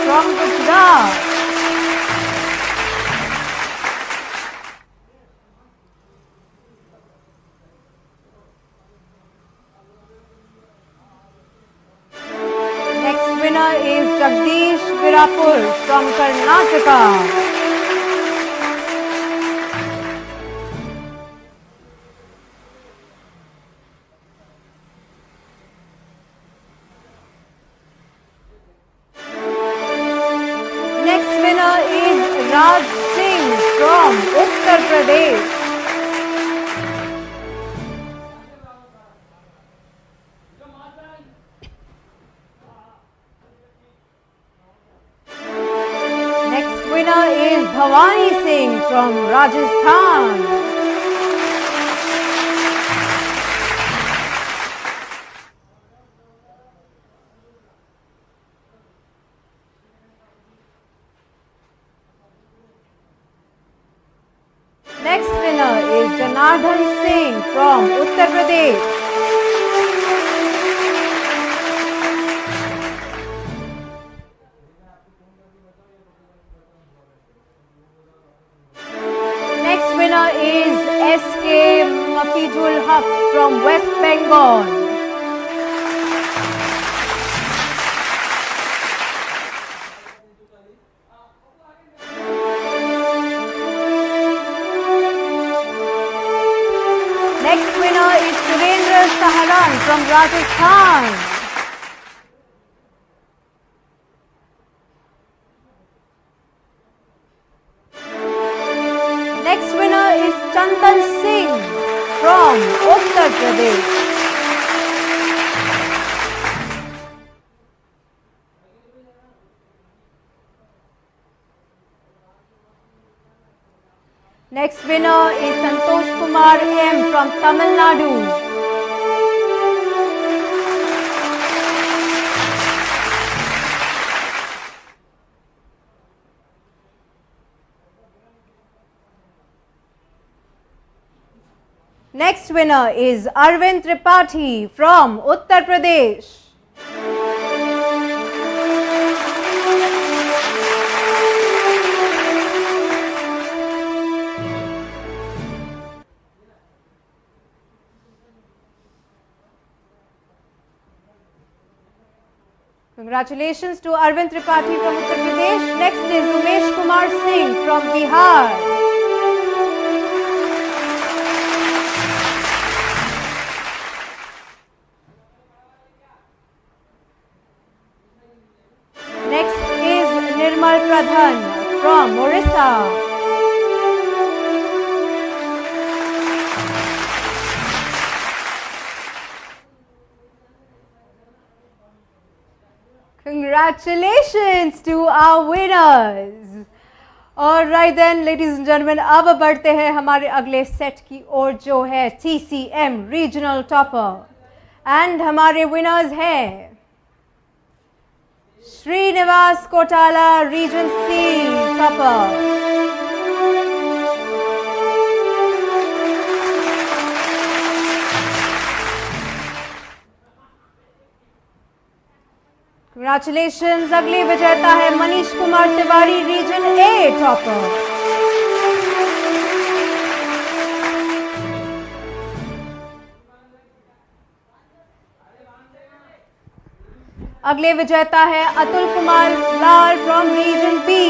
from Gujarat. Next winner is Jagdish Virapur from Karnataka. Raj Singh from Uttar Pradesh. Next winner is Bhavani Singh from Rajasthan. Next winner is Janardhan Singh from Uttar Pradesh. Next winner is SK Mafizul Haq from West Bengal. Next winner is Surendra Saharan from Rajasthan. Next winner is Chandan Singh from Uttar Pradesh. Next winner is Santosh Kumar M from Tamil Nadu. Next winner is Arvind Tripathi from Uttar Pradesh. Congratulations to Arvind Tripathi from Uttar Pradesh. Next is Umesh Kumar Singh from Bihar. Next is Nirmal Pradhan from Orissa. Congratulations to our winners. Alright then, ladies and gentlemen, अब बढ़ते हैं हमारे अगले set की ओर जो है TCM regional topper and हमारे winners हैं Srinivas Kotala region C topper, Congratulations, अगली विजेता है Manish Kumar Tiwari region A topper. अगले विजेता है Atul Kumar Lal from region B.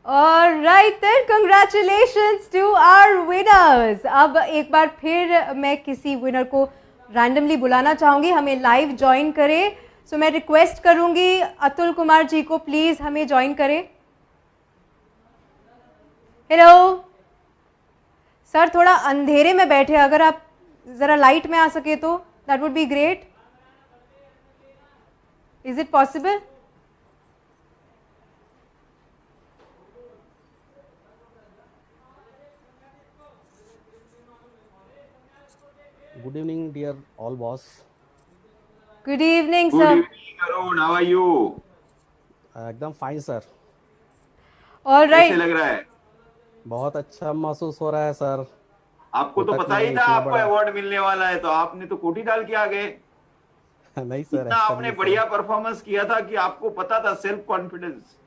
Alright then, congratulations to our winners. अब एक बार फिर मैं किसी विनर को रैंडमली बुलाना चाहूंगी, हमें लाइव ज्वाइन करें। सो मैं रिक्वेस्ट करूंगी अतुल कुमार जी को प्लीज हमें ज्वाइन करें। हेलो सर, थोड़ा अंधेरे में बैठे, अगर आप जरा लाइट में आ सके तो that would be great. Is it possible? Good evening, dear all boss. Good evening, Good sir. evening, Arun. How are you? एकदम फाइन सर। All right. कैसे लग रहा है? बहुत अच्छा महसूस हो रहा है सर। आपको तो पता ही था आपको अवार्ड मिलने वाला है, तो आपने तो कोठी डाल के आ गए। नहीं सर, इतना आपने बढ़िया परफॉर्मेंस किया था कि आपको पता था, सेल्फ कॉन्फिडेंस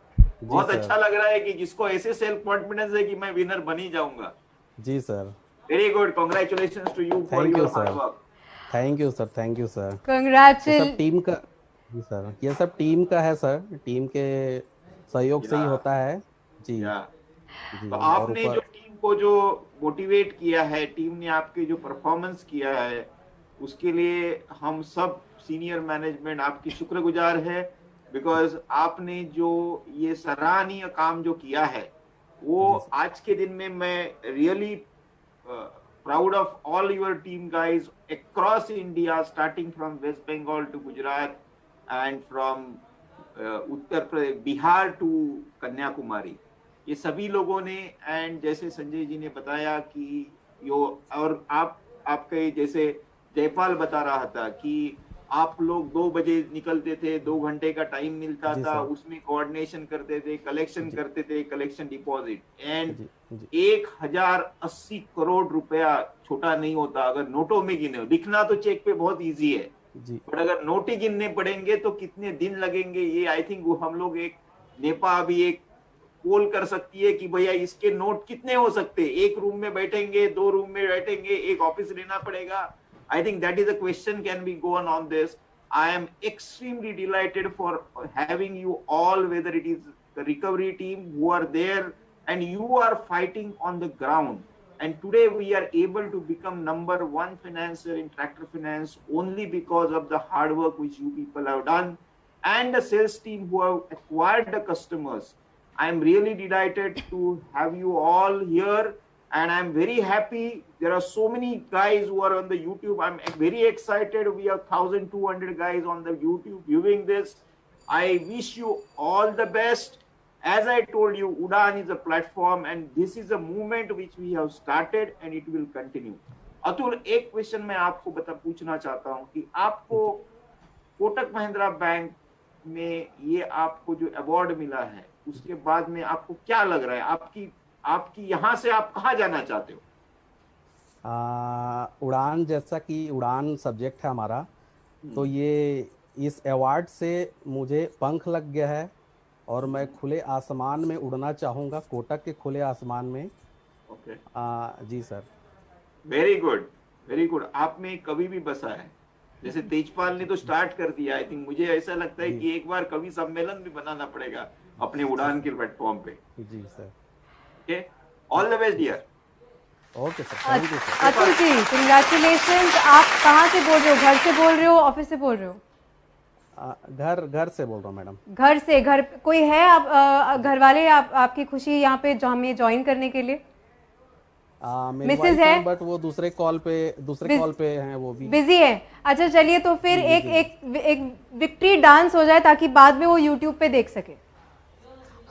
बहुत अच्छा लग रहा है कि जिसको ऐसे सेल्फ कॉन्फिडेंस है कि मैं विनर बन ही जाऊंगा। जी sir. Very good, congratulations to you for your hard work. Thank you sir, thank you sir. Congratulations. Team का, जी सर, ये सब टीम का है सर, टीम के सहयोग से ही होता है जी। तो आपने जो टीम को जो मोटिवेट किया है, टीम ने आपके जो परफॉर्मेंस किया है, उसके लिए हम सब सीनियर मैनेजमेंट आपकी शुक्रगुजार है। बिकॉज आपने जो ये सराहनीय काम जो किया है, वो आज के दिन में मैं really proud of all your team guys across India, starting from West Bengal to Gujarat and from Uttar Pradesh, Bihar to Kanyakumari. ये सभी लोगों ने, एंड जैसे संजय जी ने बताया कि यो, और आपके जैसे जयपाल बता रहा था कि आप लोग 2 बजे निकलते थे, 2 घंटे का टाइम मिलता था, उसमें कोऑर्डिनेशन करते थे, कलेक्शन करते थे, कलेक्शन डिपॉजिट, एंड 1080 करोड़ रुपया छोटा नहीं होता। अगर नोटों में गिने, लिखना तो चेक पे बहुत इजी है, बट अगर नोट ही गिनने पड़ेंगे तो कितने दिन लगेंगे। ये आई थिंक वो हम लोग एक नेपा अभी एक पोल कर सकती है कि भैया इसके नोट कितने हो सकते हैं। एक रूम में बैठेंगे, 2 रूम में बैठेंगे, एक ऑफिस लेना पड़ेगा। I think that is a question can be gone on this. I am extremely delighted for having you all, whether it is the recovery team who are there and you are fighting on the ground. And today we are able to become #1 financer in tractor finance only because of the hard work which you people have done and the sales team who have acquired the customers. I am really delighted to have you all here. And I'm very happy. There are so many guys who are on the YouTube. I'm very excited. We have 1,200 guys on the YouTube viewing this. I wish you all the best. As I told you, Udaan is a platform, and this is a movement which we have started, and it will continue. Atul, एक question मैं आपको पूछना चाहता हूँ कि आपको Kotak Mahindra bank में ये आपको जो अवार्ड मिला है उसके बाद में आपको क्या लग रहा है? आपकी यहाँ से आप कहाँ जाना चाहते हो? उड़ान, जैसा कि उड़ान सब्जेक्ट है हमारा, तो ये इस अवार्ड से मुझे पंख लग गया है और मैं खुले आसमान में उड़ना चाहूँगा, कोटक के खुले आसमान में। ओके, जी sir. Very good, very good. आप में कवि भी बसा है, जैसे तेजपाल ने तो स्टार्ट कर दिया। आई थिंक मुझे ऐसा लगता है कि एक बार कवि सम्मेलन भी बनाना पड़ेगा अपने उड़ान के प्लेटफॉर्म पे। जी sir. Okay, all the best dear. Okay sir, thank you sir. Atul ji, congratulations. आप कहाँ से बोल रहे हो? घर से बोल रहे हो, ऑफिस से बोल रहे हो? घर से बोल रहा हूँ मैडम। घर से? घर कोई है आप घर वाले आपकी खुशी यहाँ पे हमें ज्वाइन करने के लिए? मिसेज है, बट वो दूसरे कॉल पे हैं, वो भी बिजी है। अच्छा चलिए, तो फिर एक विक्ट्री डांस हो जाए ताकि बाद में वो यूट्यूब पे देख सके।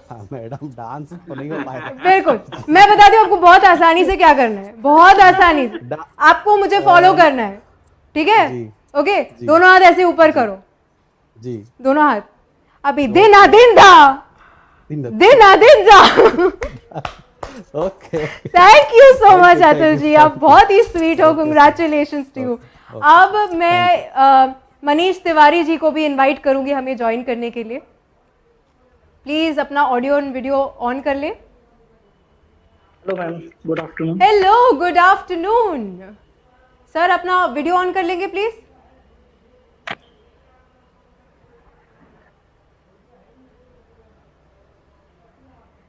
हाँ मैडम, डांस तो नहीं हो पाएगा। बिल्कुल, मैं बता दूं आपको बहुत आसानी से क्या करना है, बहुत आसानी से। आपको मुझे फॉलो करना है, ठीक है? ओके, दोनों हाथ ऐसे ऊपर करो जी, दोनों हाथ। अभी दिन आ दिन दा okay, thank you so much Atul ji, आप बहुत ही स्वीट हो। Congratulations to you. अब मैं मनीष तिवारी जी को भी इनवाइट करूंगी हमें ज्वाइन करने के लिए। प्लीज अपना ऑडियो और वीडियो ऑन कर ले। Hello ma'am, good afternoon. Hello, good afternoon sir. अपना वीडियो ऑन कर लेंगे please.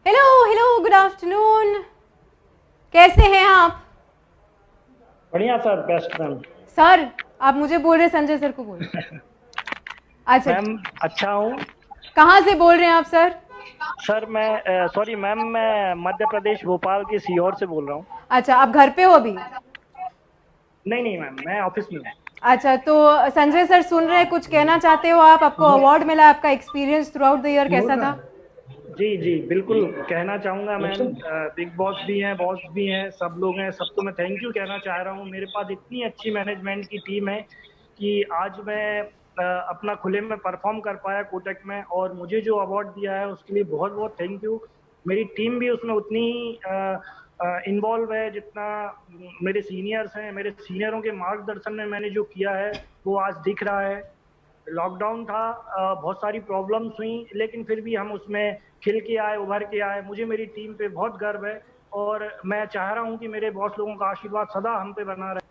Hello hello, good afternoon, कैसे हैं आप? बढ़िया सर, बेस्ट मैम। सर आप मुझे बोल रहे, संजय सर को बोल रहे? अच्छा मैम, अच्छा हूँ। कहाँ से बोल रहे हैं आप सर? सर मैं सॉरी मैम, मैं मध्य प्रदेश भोपाल के सीहोर से बोल रहा हूँ। अच्छा, आप घर पे हो अभी? नहीं मैम, मैं ऑफिस में हूँ। अच्छा, तो संजय सर सुन रहे हैं, कुछ कहना चाहते हो आप? आपको अवार्ड मिला, आपका experience through out the year कैसा था? जी बिल्कुल कहना चाहूँगा मैम। बिग बॉस भी हैं, बॉस भी हैं, सब लोग हैं, सबको मैं थैंक यू कहना चाह रहा हूँ। मेरे पास इतनी अच्छी मैनेजमेंट की टीम है कि आज मैं अपना खुले में परफॉर्म कर पाया कोटक में, और मुझे जो अवार्ड दिया है उसके लिए बहुत बहुत थैंक यू। मेरी टीम भी उसमें उतनी इन्वॉल्व है जितना मेरे सीनियर्स हैं। मेरे सीनियरों के मार्गदर्शन में मैंने जो किया है वो आज दिख रहा है। लॉकडाउन था, बहुत सारी प्रॉब्लम्स हुई, लेकिन फिर भी हम उसमें खिल के आए, उभर के आए। मुझे मेरी टीम पे बहुत गर्व है और मैं चाह रहा हूँ कि मेरे बॉस लोगों का आशीर्वाद सदा हम पे बना रहे।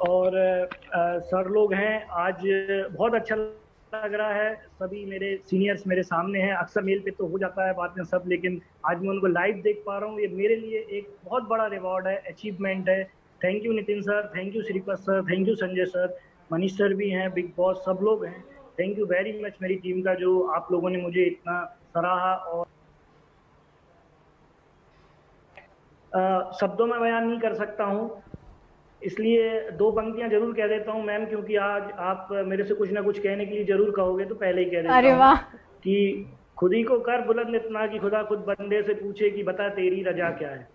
और सर लोग हैं, आज बहुत अच्छा लग रहा है। सभी मेरे सीनियर्स मेरे सामने हैं। अक्सर मेल पे तो हो जाता है बात में सब, लेकिन आज मैं उनको लाइव देख पा रहा हूँ। ये मेरे लिए एक बहुत बड़ा रिवॉर्ड है, अचीवमेंट है। Thank you Nitin sir, thank you Shripad sir, thank you Sanjay sir, Manish sir भी हैं, बिग बॉस सब लोग हैं। थैंक यू वेरी मच मेरी टीम का, जो आप लोगों ने मुझे इतना सराहा। और शब्दों में बयान नहीं कर सकता हूँ, इसलिए दो पंक्तियां जरूर कह देता हूँ मैम, क्योंकि आज आप मेरे से कुछ ना कुछ कहने के लिए जरूर कहोगे, तो पहले ही कह देता अरे वाह। कि खुद ही को कर बुलंद इतना कि खुदा खुद बंदे से पूछे कि बता तेरी रजा क्या है।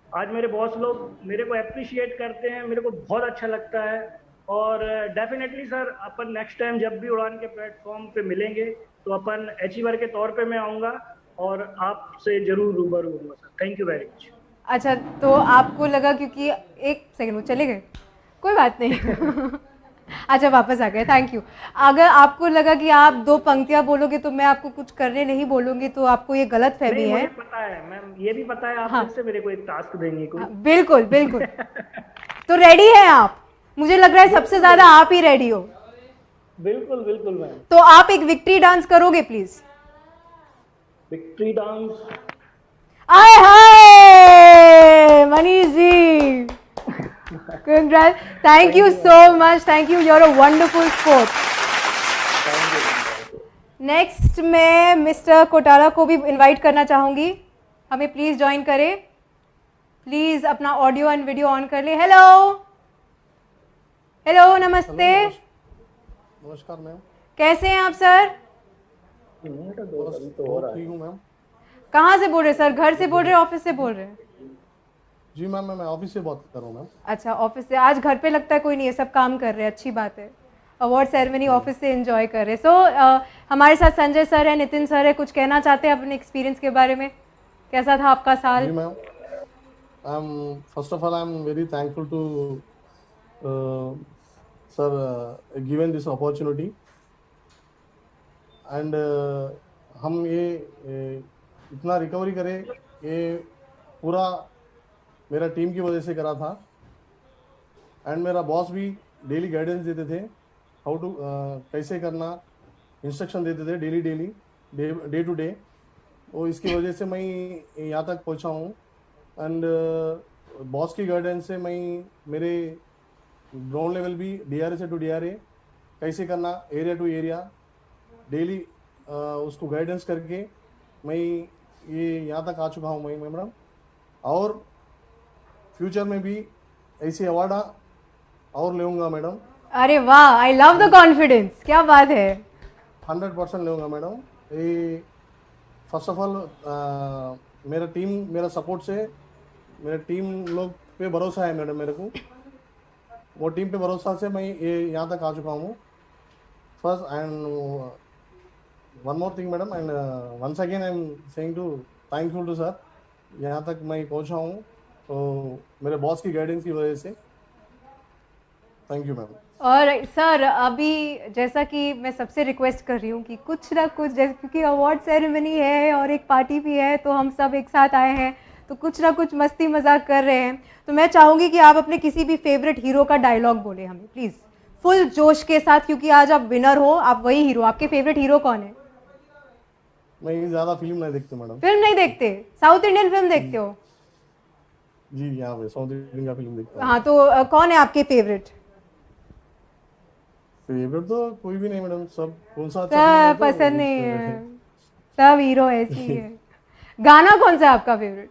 आज मेरे बॉस लोग मेरे को अप्रिशिएट करते हैं, मेरे को बहुत अच्छा लगता है। और डेफिनेटली सर, अपन नेक्स्ट टाइम जब भी उड़ान के प्लेटफॉर्म पे मिलेंगे तो अपन अचीवर के तौर पे मैं आऊँगा और आपसे जरूर रूबरू होऊंगा sir. Thank you very much. अच्छा, तो आपको लगा, क्योंकि एक सेकंड वो चले गए, कोई बात नहीं अच्छा वापस आ गए, थैंक यू। अगर आपको लगा कि आप दो पंक्तियां बोलोगे तो मैं आपको कुछ करने नहीं बोलूंगी, तो आपको ये गलत फहमी है। मुझे पता है मैम, ये भी पता है आप फिर से मेरे को एक टास्क देंगे कोई। बिल्कुल बिल्कुल तो रेडी हैं आप? मुझे लग रहा है सबसे ज्यादा आप ही रेडी हो। बिल्कुल बिल्कुल मैम। तो आप एक विक्ट्री डांस करोगे प्लीज? Victory dance? आए हाय Manish ji, congrats, thank you so much, thank you, you're a wonderful sport. Next मैं मिस्टर कोटारा को भी इनवाइट करना चाहूंगी, हमें प्लीज ज्वाइन करें। प्लीज अपना ऑडियो एंड वीडियो ऑन कर ले। हेलो हेलो, नमस्ते। नमस्कार मैम, कैसे हैं आप सर? ठीक हूँ मैम। कहाँ से बोल रहे हैं सर? घर से बोल रहे हैं, ऑफिस से बोल रहे हैं? जी मैम, मैं ऑफिस से बात कर रहा हूँ मैम। अच्छा, ऑफिस से। आज घर पे लगता है कोई नहीं है, सब काम कर रहे हैं, अच्छी बात है। अवार्ड सेरेमनी ऑफिस से एंजॉय कर रहे हैं। सो हमारे साथ संजय सर है, नितिन सर है, कुछ कहना चाहते हैं अपने एक्सपीरियंस के बारे में? कैसा था आपका साल? जी ma'am, first of all I am very thankful to sir given this opportunity and हम ये इतना रिकवरी करे, ये पूरा मेरा टीम की वजह से करा था। एंड मेरा बॉस भी डेली गाइडेंस देते थे, हाउ टू कैसे करना, इंस्ट्रक्शन देते थे डेली डे टू डे। तो इसकी वजह से मैं यहाँ तक पहुँचा हूँ। एंड बॉस की गाइडेंस से मैं मेरे ग्राउंड लेवल भी DRA से टू DRA कैसे करना, एरिया टू एरिया डेली उसको गाइडेंस करके मैं ये यहाँ तक आ चुका हूँ मैं मैडम। और फ्यूचर में भी ऐसे अवार्ड और लेऊंगा मैडम। अरे वाह, आई लव द कॉन्फिडेंस, क्या बात है। 100% लेऊंगा मैडम। ये फर्स्ट ऑफ ऑल मेरा टीम, मेरा सपोर्ट से मेरा टीम लोग पे भरोसा है मैडम मेरे को। वो टीम पे भरोसा से मैं ये यहाँ तक आ चुका हूँ। First and one more thing madam, and once again I am saying to thankful to sir, यहाँ तक मैं पहुँचा हूँ तो मेरे बॉस की गाइडेंस की वजह से। Thank you ma'am. और सर, अभी जैसा कि मैं सबसे रिक्वेस्ट कर रही हूँ कि कुछ ना कुछ, जैसे क्योंकि अवार्ड सेरेमनी है और एक पार्टी भी है, तो हम सब एक साथ आए हैं, तो कुछ ना कुछ मस्ती मजाक कर रहे हैं। तो मैं चाहूँगी कि आप अपने किसी भी फेवरेट हीरो का डायलॉग बोले हमें प्लीज़, फुल जोश के साथ, क्योंकि आज आप विनर हो, आप वही हीरो। आपके फेवरेट हीरो कौन है? मैं ज़्यादा फिल्म नहीं देखती मैडम। फिल्म नहीं देखते? साउथ इंडियन फिल्म देखते हो? जी, यहाँ पे साउथ इंडियन का फिल्म देखता हूँ। हाँ, तो कौन है आपके फेवरेट? फेवरेट तो कोई भी नहीं मैडम, सब कौन सा सब पसंद नहीं है, सब हीरो ऐसी है। गाना कौन सा है आपका फेवरेट?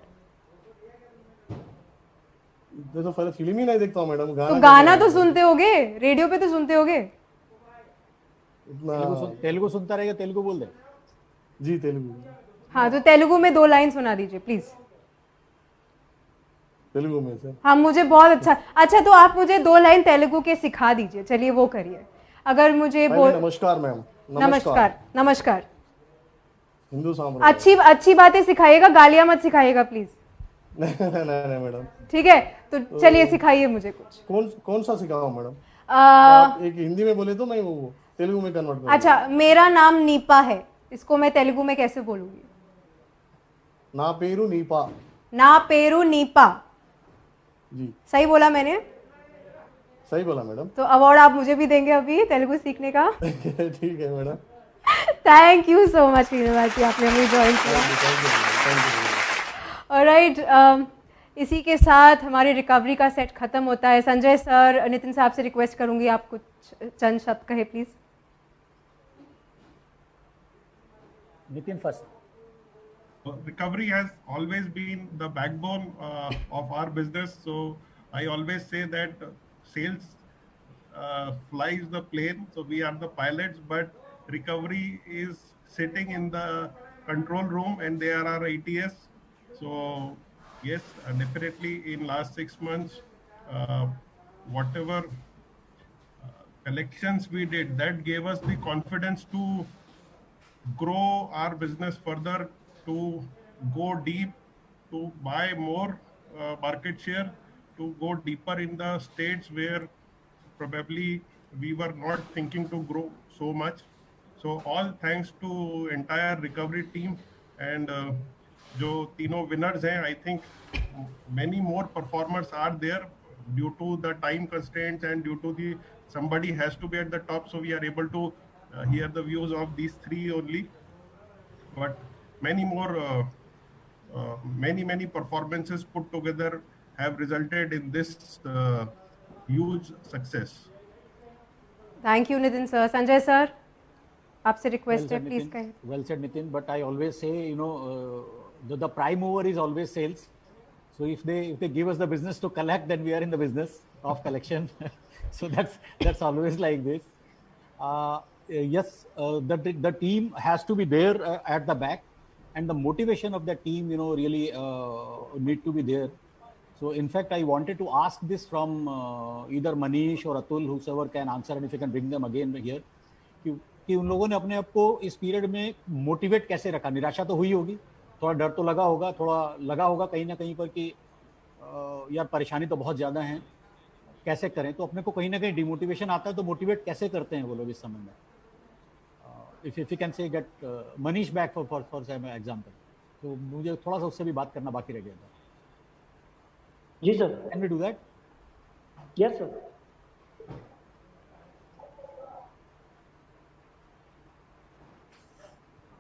तो पहले फिल्म ही नहीं देखता हूँ मैडम। तो गाना तो सुनते होगे, रेडियो पे तो सुनते होगे। तेलुगु सुनता रहेगा, तेलुगु बोल दे। जी तेलुगु। हाँ, तो तेलुगु में 2 लाइन सुना दीजिए प्लीज। तेलुगु में से? हाँ, मुझे बहुत अच्छा, तो आप मुझे 2 लाइन तेलुगु के सिखा दीजिए। चलिए वो करिए। अगर मुझे नमस्कार मैम। नमस्कार। हिंदू साम्राज्य। अच्छी बातें सिखाइएगा, गालियां मत सिखाइएगा प्लीज। नहीं मैडम। ठीक है, तो चलिए सिखाइए मुझे कुछ। कौन सा सिखाऊं मैडम? आप एक हिंदी में बोले तो मैं वो तेलुगु में कन्वर्ट करूंगा। अच्छा, मेरा नाम नीपा है, इसको मैं तेलुगु में कैसे बोलूंगी? ना पेरू नीपा। ना पेरू नीपा। जी, सही बोला मैंने? सही बोला मैडम। तो अवार्ड आप मुझे भी देंगे अभी तेलुगु सीखने का? ठीक है madam. Thank you so much Srinivas ji, आपने हमें ज्वाइन किया। ऑलराइट, इसी के साथ हमारी रिकवरी का सेट खत्म होता है। संजय सर, नितिन साहब से रिक्वेस्ट करूंगी, आप कुछ चंद शब्द कहे please. Nitin first. Recovery has always been the backbone of our business. So I always say that sales flies the plane. So we are the pilots, but recovery is sitting in the control room, and there are ATS. So yes, definitely in last 6 months, whatever collections we did, that gave us the confidence to grow our business further, to go deep, to buy more market share, to go deeper in the states where probably we were not thinking to grow so much. So all thanks to entire recovery team, and जो तीनों winners हैं, I think many more performers are there due to the time constraints and due to the somebody has to be at the top, so we are able to hear the views of these 3 only. But many more many performances put together have resulted in this huge success. Thank you Nitin sir. Sanjay sir, आपसे request है, please कहें। Well said Nitin, but I always say, you know, the prime mover is always sales. So if they give us the business to collect, then we are in the business of collection. So that's always like this. Yes, the team has to be there at the back. and the motivation of the team, really need to be there. So in fact, I wanted to ask this from either Manish or Atul, whosoever can answer, and if you can bring them again here, कि उन लोगों ने अपने आप को इस period में motivate कैसे रखा. निराशा तो हुई होगी, थोड़ा डर तो लगा होगा, थोड़ा लगा होगा कहीं ना कहीं पर कि यार परेशानी तो बहुत ज़्यादा है, कैसे करें. तो अपने को कहीं ना कहीं डिमोटिवेशन आता है, तो मोटिवेट कैसे करते हैं वो लोग इस समय में. If you can say get Manish back for example. तो मुझे थोड़ा सा उससे भी बात करना बाकी रह गया था. जी sir. Can we do that? Yes sir.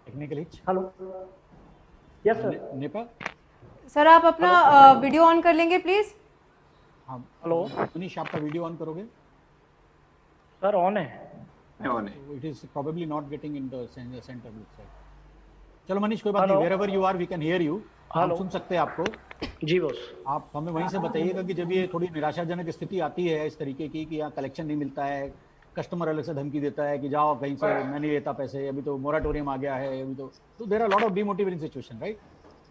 Technically. Hello. Yes sir. नेपा सर आप अपना वीडियो ऑन कर लेंगे प्लीज. हाँ. हेलो मनीष, आपका वीडियो ऑन करोगे? सर ऑन है. ऑन है. It is probably not getting in the center. चलो मनीष, कोई बात नहीं. Wherever you are we can hear you. हम सुन सकते हैं आपको. जी बॉस. आप हमें वहीं से बताइएगा कि जब ये थोड़ी निराशाजनक स्थिति आती है इस तरीके की कि यहाँ कलेक्शन नहीं मिलता है, कस्टमर अलग से धमकी देता है कि जाओ कहीं से, मैं नहीं लेता पैसे, अभी तो मोराटोरियम आ गया है, अभी तो there are lot of demotivating situation, right?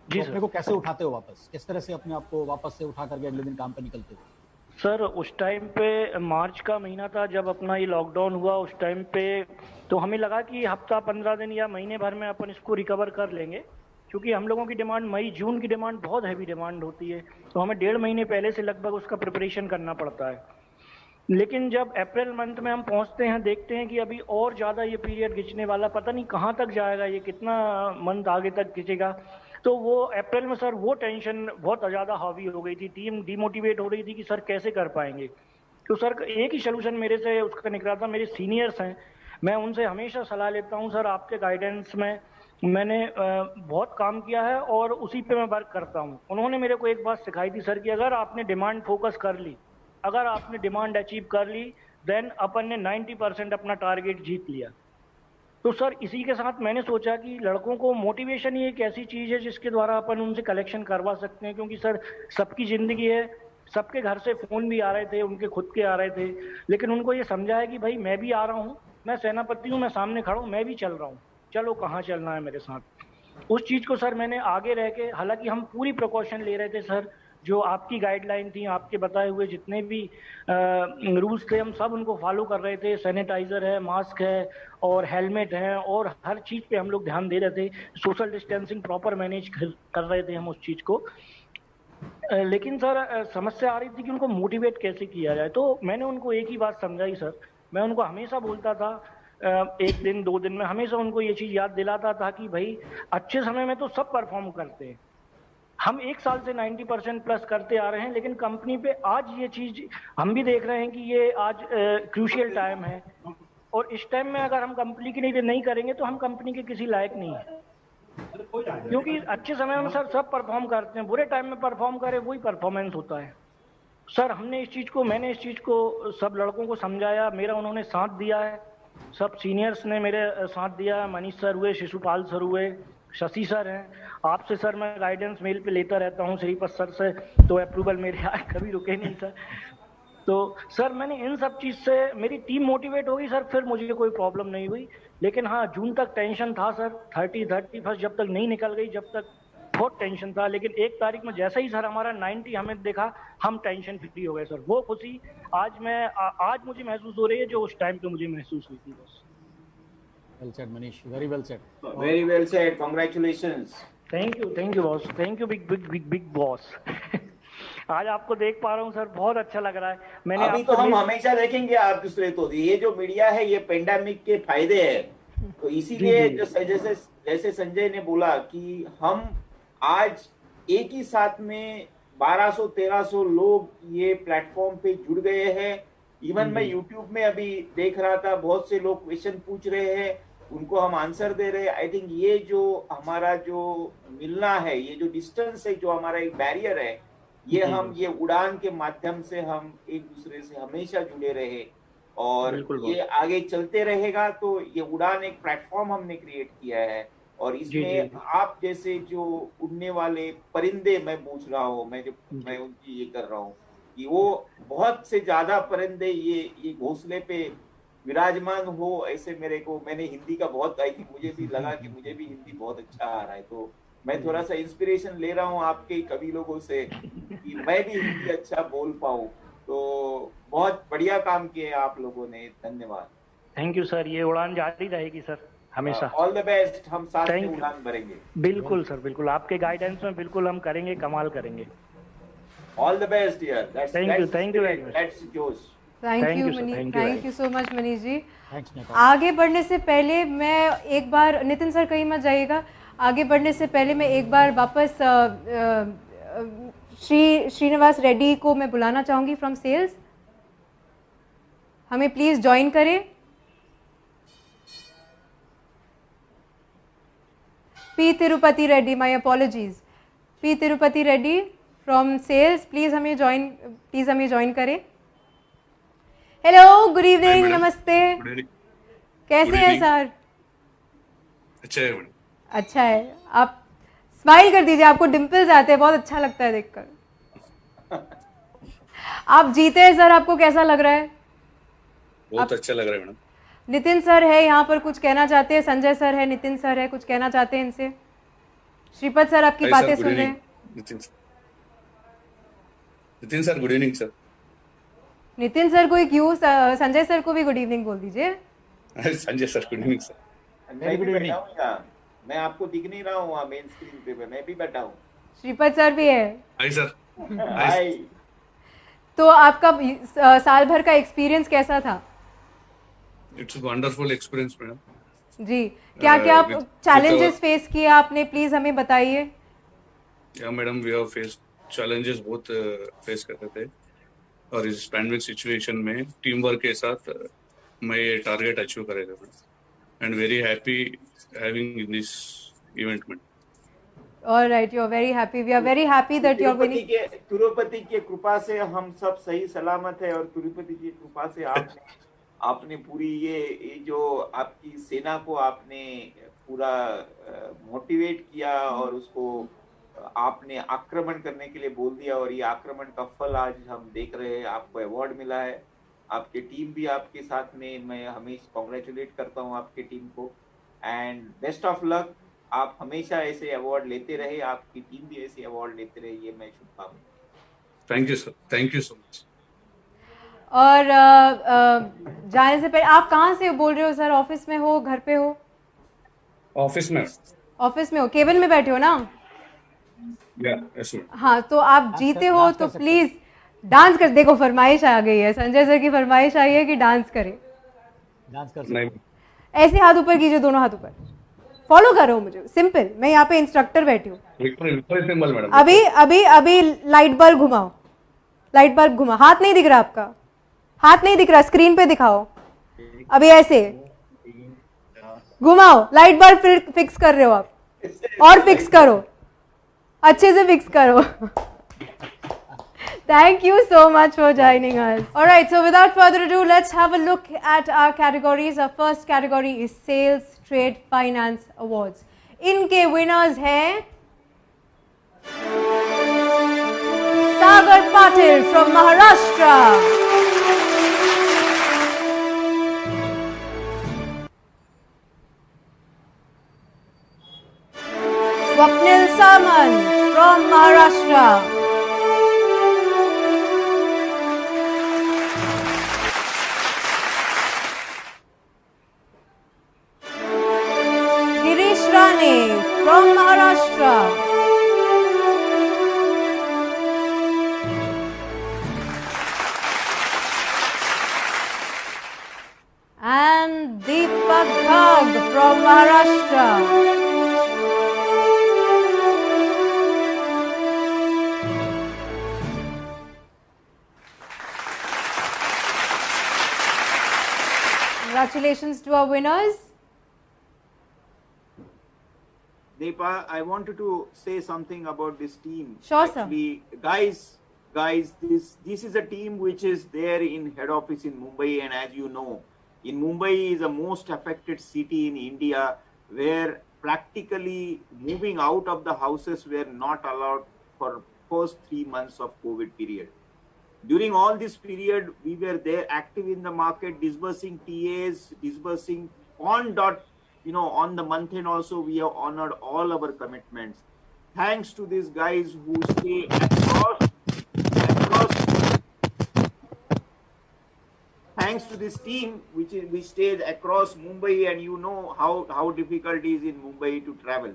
जी अपने को कैसे उठाते हो वापस, किस तरह से अपने आप को वापस से उठा करके अगले दिन काम पर निकलते हो? सर उस टाइम पे मार्च का महीना था जब अपना ये लॉकडाउन हुआ. उस टाइम पे तो हमें लगा कि हफ्ता 15 दिन या महीने भर में अपन इसको रिकवर कर लेंगे, क्योंकि हम लोगों की डिमांड मई जून की डिमांड बहुत हैवी डिमांड होती है, तो हमें 1.5 महीने पहले से लगभग उसका प्रिपरेशन करना पड़ता है. लेकिन जब अप्रैल मंथ में हम पहुंचते हैं, देखते हैं कि अभी और ज़्यादा ये पीरियड खिंचने वाला, पता नहीं कहाँ तक जाएगा, ये कितना मंथ आगे तक खिंचेगा. तो वो अप्रैल में सर वो टेंशन बहुत ज़्यादा हावी हो गई थी. टीम डिमोटिवेट हो रही थी कि सर कैसे कर पाएंगे. तो सर एक ही सोल्यूशन मेरे से उसका निकला था. मेरे सीनियर्स हैं, मैं उनसे हमेशा सलाह लेता हूँ. सर आपके गाइडेंस में मैंने बहुत काम किया है और उसी पे मैं वर्क करता हूँ. उन्होंने मेरे को एक बात सिखाई थी सर कि अगर आपने डिमांड फोकस कर ली, अगर आपने डिमांड अचीव कर ली, देन अपन ने 90% अपना टारगेट जीत लिया. तो सर इसी के साथ मैंने सोचा कि लड़कों को मोटिवेशन ही एक ऐसी चीज़ है जिसके द्वारा अपन उनसे कलेक्शन करवा सकते हैं, क्योंकि सर सबकी ज़िंदगी है, सबके घर से फ़ोन भी आ रहे थे, उनके खुद के आ रहे थे, लेकिन उनको ये समझा है कि भाई मैं भी आ रहा हूँ, मैं सेनापति हूँ, मैं सामने खड़ा हूँ, मैं भी चल रहा हूँ, चलो कहाँ चलना है मेरे साथ. उस चीज़ को सर मैंने आगे रह के, हालांकि हम पूरी प्रिकॉशन ले रहे थे सर, जो आपकी गाइडलाइन थी, आपके बताए हुए जितने भी रूल्स थे, हम सब उनको फॉलो कर रहे थे. सैनिटाइजर है, मास्क है और हेलमेट है, और हर चीज़ पे हम लोग ध्यान दे रहे थे. सोशल डिस्टेंसिंग प्रॉपर मैनेज कर रहे थे हम उस चीज़ को. लेकिन सर समस्या आ रही थी कि उनको मोटिवेट कैसे किया जाए. तो मैंने उनको एक ही बात समझाई सर. मैं उनको हमेशा बोलता था, 1 दिन 2 दिन में हमेशा उनको ये चीज़ याद दिलाता था कि भाई अच्छे समय में तो सब परफॉर्म करते हैं, हम 1 साल से 90% प्लस करते आ रहे हैं, लेकिन कंपनी पे आज ये चीज़ हम भी देख रहे हैं कि ये आज क्रूशियल टाइम है, और इस टाइम में अगर हम कंपनी के लिए नहीं करेंगे तो हम कंपनी के किसी लायक नहीं है. क्योंकि अच्छे समय में सर सब परफॉर्म करते हैं, बुरे टाइम में परफॉर्म करें वही परफॉर्मेंस होता है. सर मैंने इस चीज़ को सब लड़कों को समझाया, मेरा उन्होंने साथ दिया है, सब सीनियर्स ने मेरे साथ दिया. मनीष सर हुए, शिशुपाल सर हुए, शशि सर हैं, आपसे सर मैं गाइडेंस मेल पे लेता रहता हूँ, श्रीपत सर से तो अप्रूवल मेरे आए कभी रुके नहीं सर. तो सर मैंने इन सब चीज़ से मेरी टीम मोटिवेट हो गई सर, फिर मुझे कोई प्रॉब्लम नहीं हुई. लेकिन हाँ, जून तक टेंशन था सर, 31 जब तक नहीं निकल गई, जब तक बहुत टेंशन था. लेकिन 1 तारीख में जैसे ही सर हमारा 90 हमें देखा, हम टेंशन फ्री हो गए सर. वो खुशी आज मुझे महसूस हो रही है जो उस टाइम पे मुझे महसूस हुई थी. बस. Well said, Manish. Very well said. Very well said. Congratulations. Thank you boss. Thank you big boss. आज आपको देख पा रहा हूँ सर, बहुत अच्छा लग रहा है. मैंने अभी तो हम हमेशा देखेंगे आप दूसरे को. ये जो मीडिया है, ये पेंडेमिक के फायदे हैं, तो इसीलिए जैसे संजय ने बोला कि हम आज एक ही साथ में 1200-1300 लोग ये प्लेटफॉर्म पे जुड़ गए हैं. इवन मैं YouTube में अभी देख रहा था, बहुत से लोग क्वेश्चन पूछ रहे हैं, उनको हम आंसर दे रहे हैं. आई थिंक ये जो हमारा जो मिलना है, ये जो डिस्टेंस है, जो हमारा एक बैरियर है, ये उड़ान के माध्यम से हम एक दूसरे से हमेशा जुड़े रहे, और ये आगे चलते रहेगा. तो ये उड़ान एक प्लेटफॉर्म हमने क्रिएट किया है, और इसमें आप जैसे जो उड़ने वाले परिंदे मैं पूछ रहा हूँ, मैं उनकी ये कर रहा हूँ कि वो बहुत से ज्यादा परिंदे ये घोंसले पे विराजमान हो ऐसे मेरे को, मैंने हिंदी का बहुत आई थिंक मुझे भी लगा कि मुझे भी हिंदी बहुत अच्छा आ रहा है, तो मैं थोड़ा सा इंस्पिरेशन ले रहा हूँ आपके कवि लोगों से कि मैं भी हिंदी अच्छा बोल पाऊँ। तो बहुत बढ़िया काम किए आप लोगों ने, धन्यवाद। थैंक यू सर, ये उड़ान जारी रहेगी सर हमेशा। ऑल द बेस्ट, हम साथ में Thank you. उड़ान भरेंगे। बिल्कुल सर, बिल्कुल आपके गाइडेंस में बिल्कुल हम करेंगे, कमाल करेंगे। ऑल द बेस्ट यार, Thank you very much. That's जोश। Thank Thank you you, sir. Manish, Thank you thank very you so much Manish ji. Thanks, Nepal. आगे बढ़ने से पहले मैं एक बार, नितिन सर कहीं मत जाइएगा, आगे बढ़ने से पहले मैं एक बार वापस श्रीनिवास रेड्डी को मैं बुलाना चाहूँगी फ्रॉम सेल्स, हमें प्लीज़ ज्वाइन करें। P Tirupati Reddy, my apologies, P Tirupati Reddy from sales, please हमें ज्वाइन करें। हेलो, गुड इवनिंग, नमस्ते, कैसे हैं सर? अच्छा है मैडम। अच्छा है, आप स्माइल कर दीजिए, आपको डिम्पल्स आते हैं, बहुत अच्छा लगता है देखकर। आप जीते हैं सर, आपको कैसा लग रहा है? बहुत अच्छा लग रहा है मैडम। नितिन सर है यहाँ पर, कुछ कहना चाहते हैं? संजय सर है, नितिन सर है, कुछ कहना चाहते हैं इनसे? श्रीपद सर आपकी बातें सुन रहे हैं। Nitin sir good evening sir. Nitin sir को ही क्यों, संजय सर को भी गुड इवनिंग बोल दीजिए। Sanjay sir good evening sir. मैं भी बैठा हूँ यहाँ, मैं आपको दिख नहीं रहा हूँ मेन स्क्रीन पे, मैं भी बैठा हूँ। श्रीपद सर भी है। Hi sir. हाय। तो आपका साल भर का एक्सपीरियंस कैसा था? It's wonderful experience madam. जी, क्या क्या चैलेंजेस फेस किए आपने, प्लीज हमें बताइए। या madam, we have face challenges बहुत फेस करते थे, और इस पैंडेमिक सिचुएशन में टीम वर्क के साथ मैं ये टारगेट अचीव करेगा madam, and very happy having in this event madam. All right, you are very happy. We are very happy that you are winning. Tirupati के कृपा से हम सब सही सलामत है, और तिरुपति की कृपा से आपने पूरी ये जो आपकी सेना को आपने पूरा मोटिवेट किया, और उसको आपने आक्रमण करने के लिए बोल दिया, और ये आक्रमण का फल आज हम देख रहे हैं। आपको अवार्ड मिला है, आपकी टीम भी आपके साथ में, मैं हमेशा कॉन्ग्रेचुलेट करता हूँ आपकी टीम को, एंड बेस्ट ऑफ लक। आप हमेशा ऐसे अवार्ड लेते रहे, आपकी टीम भी ऐसे अवार्ड लेते रहे, ये मैं शुभकामना। Thank you sir, thank you so much. और जाने से पहले आप कहाँ से बोल रहे हो सर? ऑफिस में हो, घर पे हो? ऑफिस में। ऑफिस में हो, केबिन में बैठे हो ना? Yes ma'am. हाँ, तो आप जीते हो तो प्लीज डांस कर। देखो फरमाइश आ गई है, संजय सर की फरमाइश आई है कि डांस करें। डांस कर नहीं, ऐसे हाथ ऊपर कीजिए, दोनों हाथ ऊपर, फॉलो करो मुझे, सिंपल। मैं यहाँ पे इंस्ट्रक्टर बैठी हूँ। Symbol madam. अभी अभी अभी लाइट बल्ब घुमाओ, लाइट बल्ब घुमाओ। हाथ नहीं दिख रहा आपका, हाथ नहीं दिख रहा, स्क्रीन पे दिखाओ। अभी ऐसे घुमाओ, लाइट बल्ब फिक्स कर रहे हो आप, और फिक्स करो, अच्छे से फिक्स करो। Thank you so much for joining us. All right, so without further ado, let's have a look at our categories. Our first category is Sales Trade Finance Awards. इनके winners हैं Sagar Patil from Maharashtra, Swapnil Saman from Maharashtra, Girish Rane from Maharashtra, and Deepak Ghag from Maharashtra. Congratulations to our winners. Deepa, I wanted to say something about this team. Sure, sir. Actually, guys, this is a team which is there in head office in Mumbai, and as you know, in Mumbai is the most affected city in India, where practically moving out of the houses were not allowed for first 3 months of COVID period. During all this period, we were there active in the market, disbursing TAs, disbursing on the month end also. We have honored all our commitments. Thanks to these guys who stay across. Thanks to this team which stays across Mumbai, and you know how difficult it is in Mumbai to travel.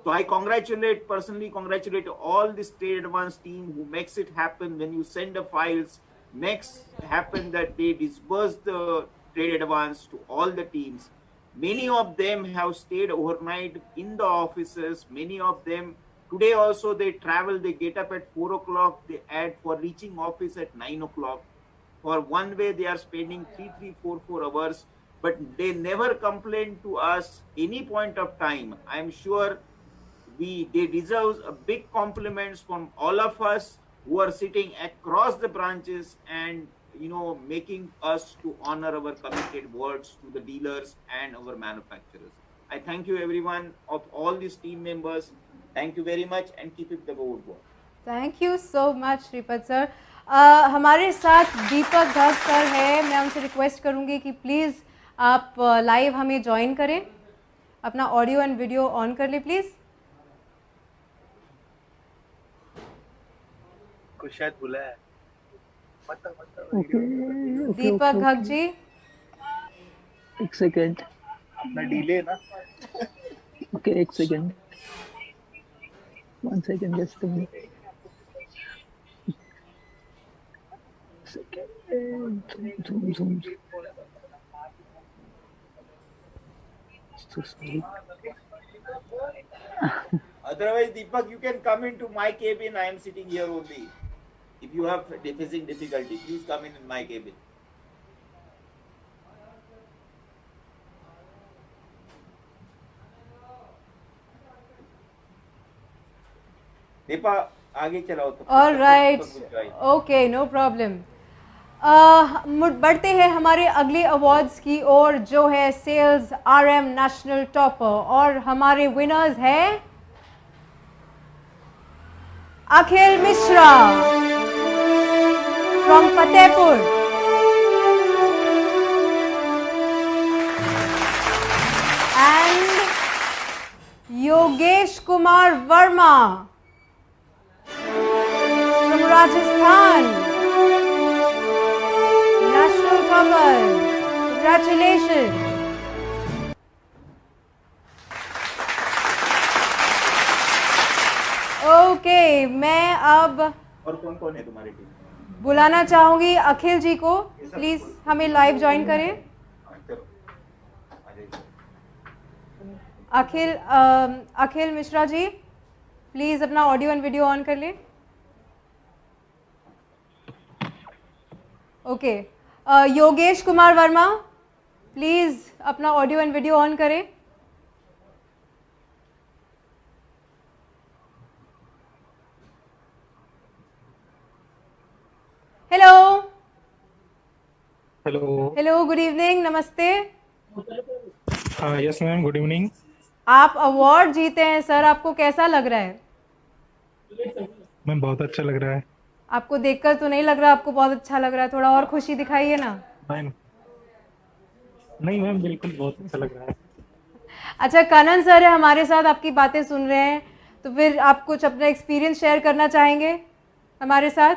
So I personally congratulate all this trade advance team who makes it happen. When you send the files, makes happen that they disburse the trade advance to all the teams. Many of them have stayed overnight in the offices. Many of them today also they travel, they get up at 4 o'clock, they add for reaching office at 9 o'clock. For one way they are spending 3, 4 hours, but they never complain to us any point of time. I'm sure they deserve a big compliments from all of us who are sitting across the branches and making us to honor our committed words to the dealers and our manufacturers. I thank you everyone of all these team members. Thank you very much and keep it the good work. Thank you so much Shripad sir. हमारे साथ दीपक घग sir है. मैं उनसे request करूंगी कि please आप live हमें join करें. अपना ऑडियो एंड वीडियो ऑन कर ले प्लीज़. कुछ शायद भूला है. दीपक घग जी, एक सेकेंड. अपना डिले ना. ओके, एक second. 1 second, just a minute. Zoom. So sorry. Otherwise, Deepak, you can come into my cabin. I am sitting here only. If you have facing difficulty, please come in my cabin. Deepa आगे चलाओ तो. All right, okay, no problem. बढ़ते हैं हमारे अगले awards की ओर, जो है सेल्स RM नेशनल टॉपर, और हमारे विनर्स हैं Akhil Mishra from Fatehpur and Yogesh Kumar Verma from Rajasthan, national cover. Congratulations. Okay, मैं अब और कौन है तुम्हारी टीम? बुलाना चाहूंगी अखिल जी को. प्लीज हमें लाइव ज्वाइन करें. अखिल मिश्रा जी, प्लीज अपना ऑडियो एंड वीडियो ऑन कर लें. ओके, योगेश कुमार वर्मा, प्लीज अपना ऑडियो एंड वीडियो ऑन करें. हेलो, गुड इवनिंग, नमस्ते. Yes ma'am, good evening. आप अवार्ड जीते हैं सर, आपको कैसा लग रहा है? मैम बहुत अच्छा लग रहा है. आपको देखकर तो नहीं लग रहा आपको बहुत अच्छा लग रहा है. थोड़ा और खुशी दिखाइए ना. नहीं मैम, बिल्कुल बहुत अच्छा लग रहा है. अच्छा, कनन सर है हमारे साथ, आपकी बातें सुन रहे हैं, तो फिर आप कुछ अपना एक्सपीरियंस शेयर करना चाहेंगे हमारे साथ?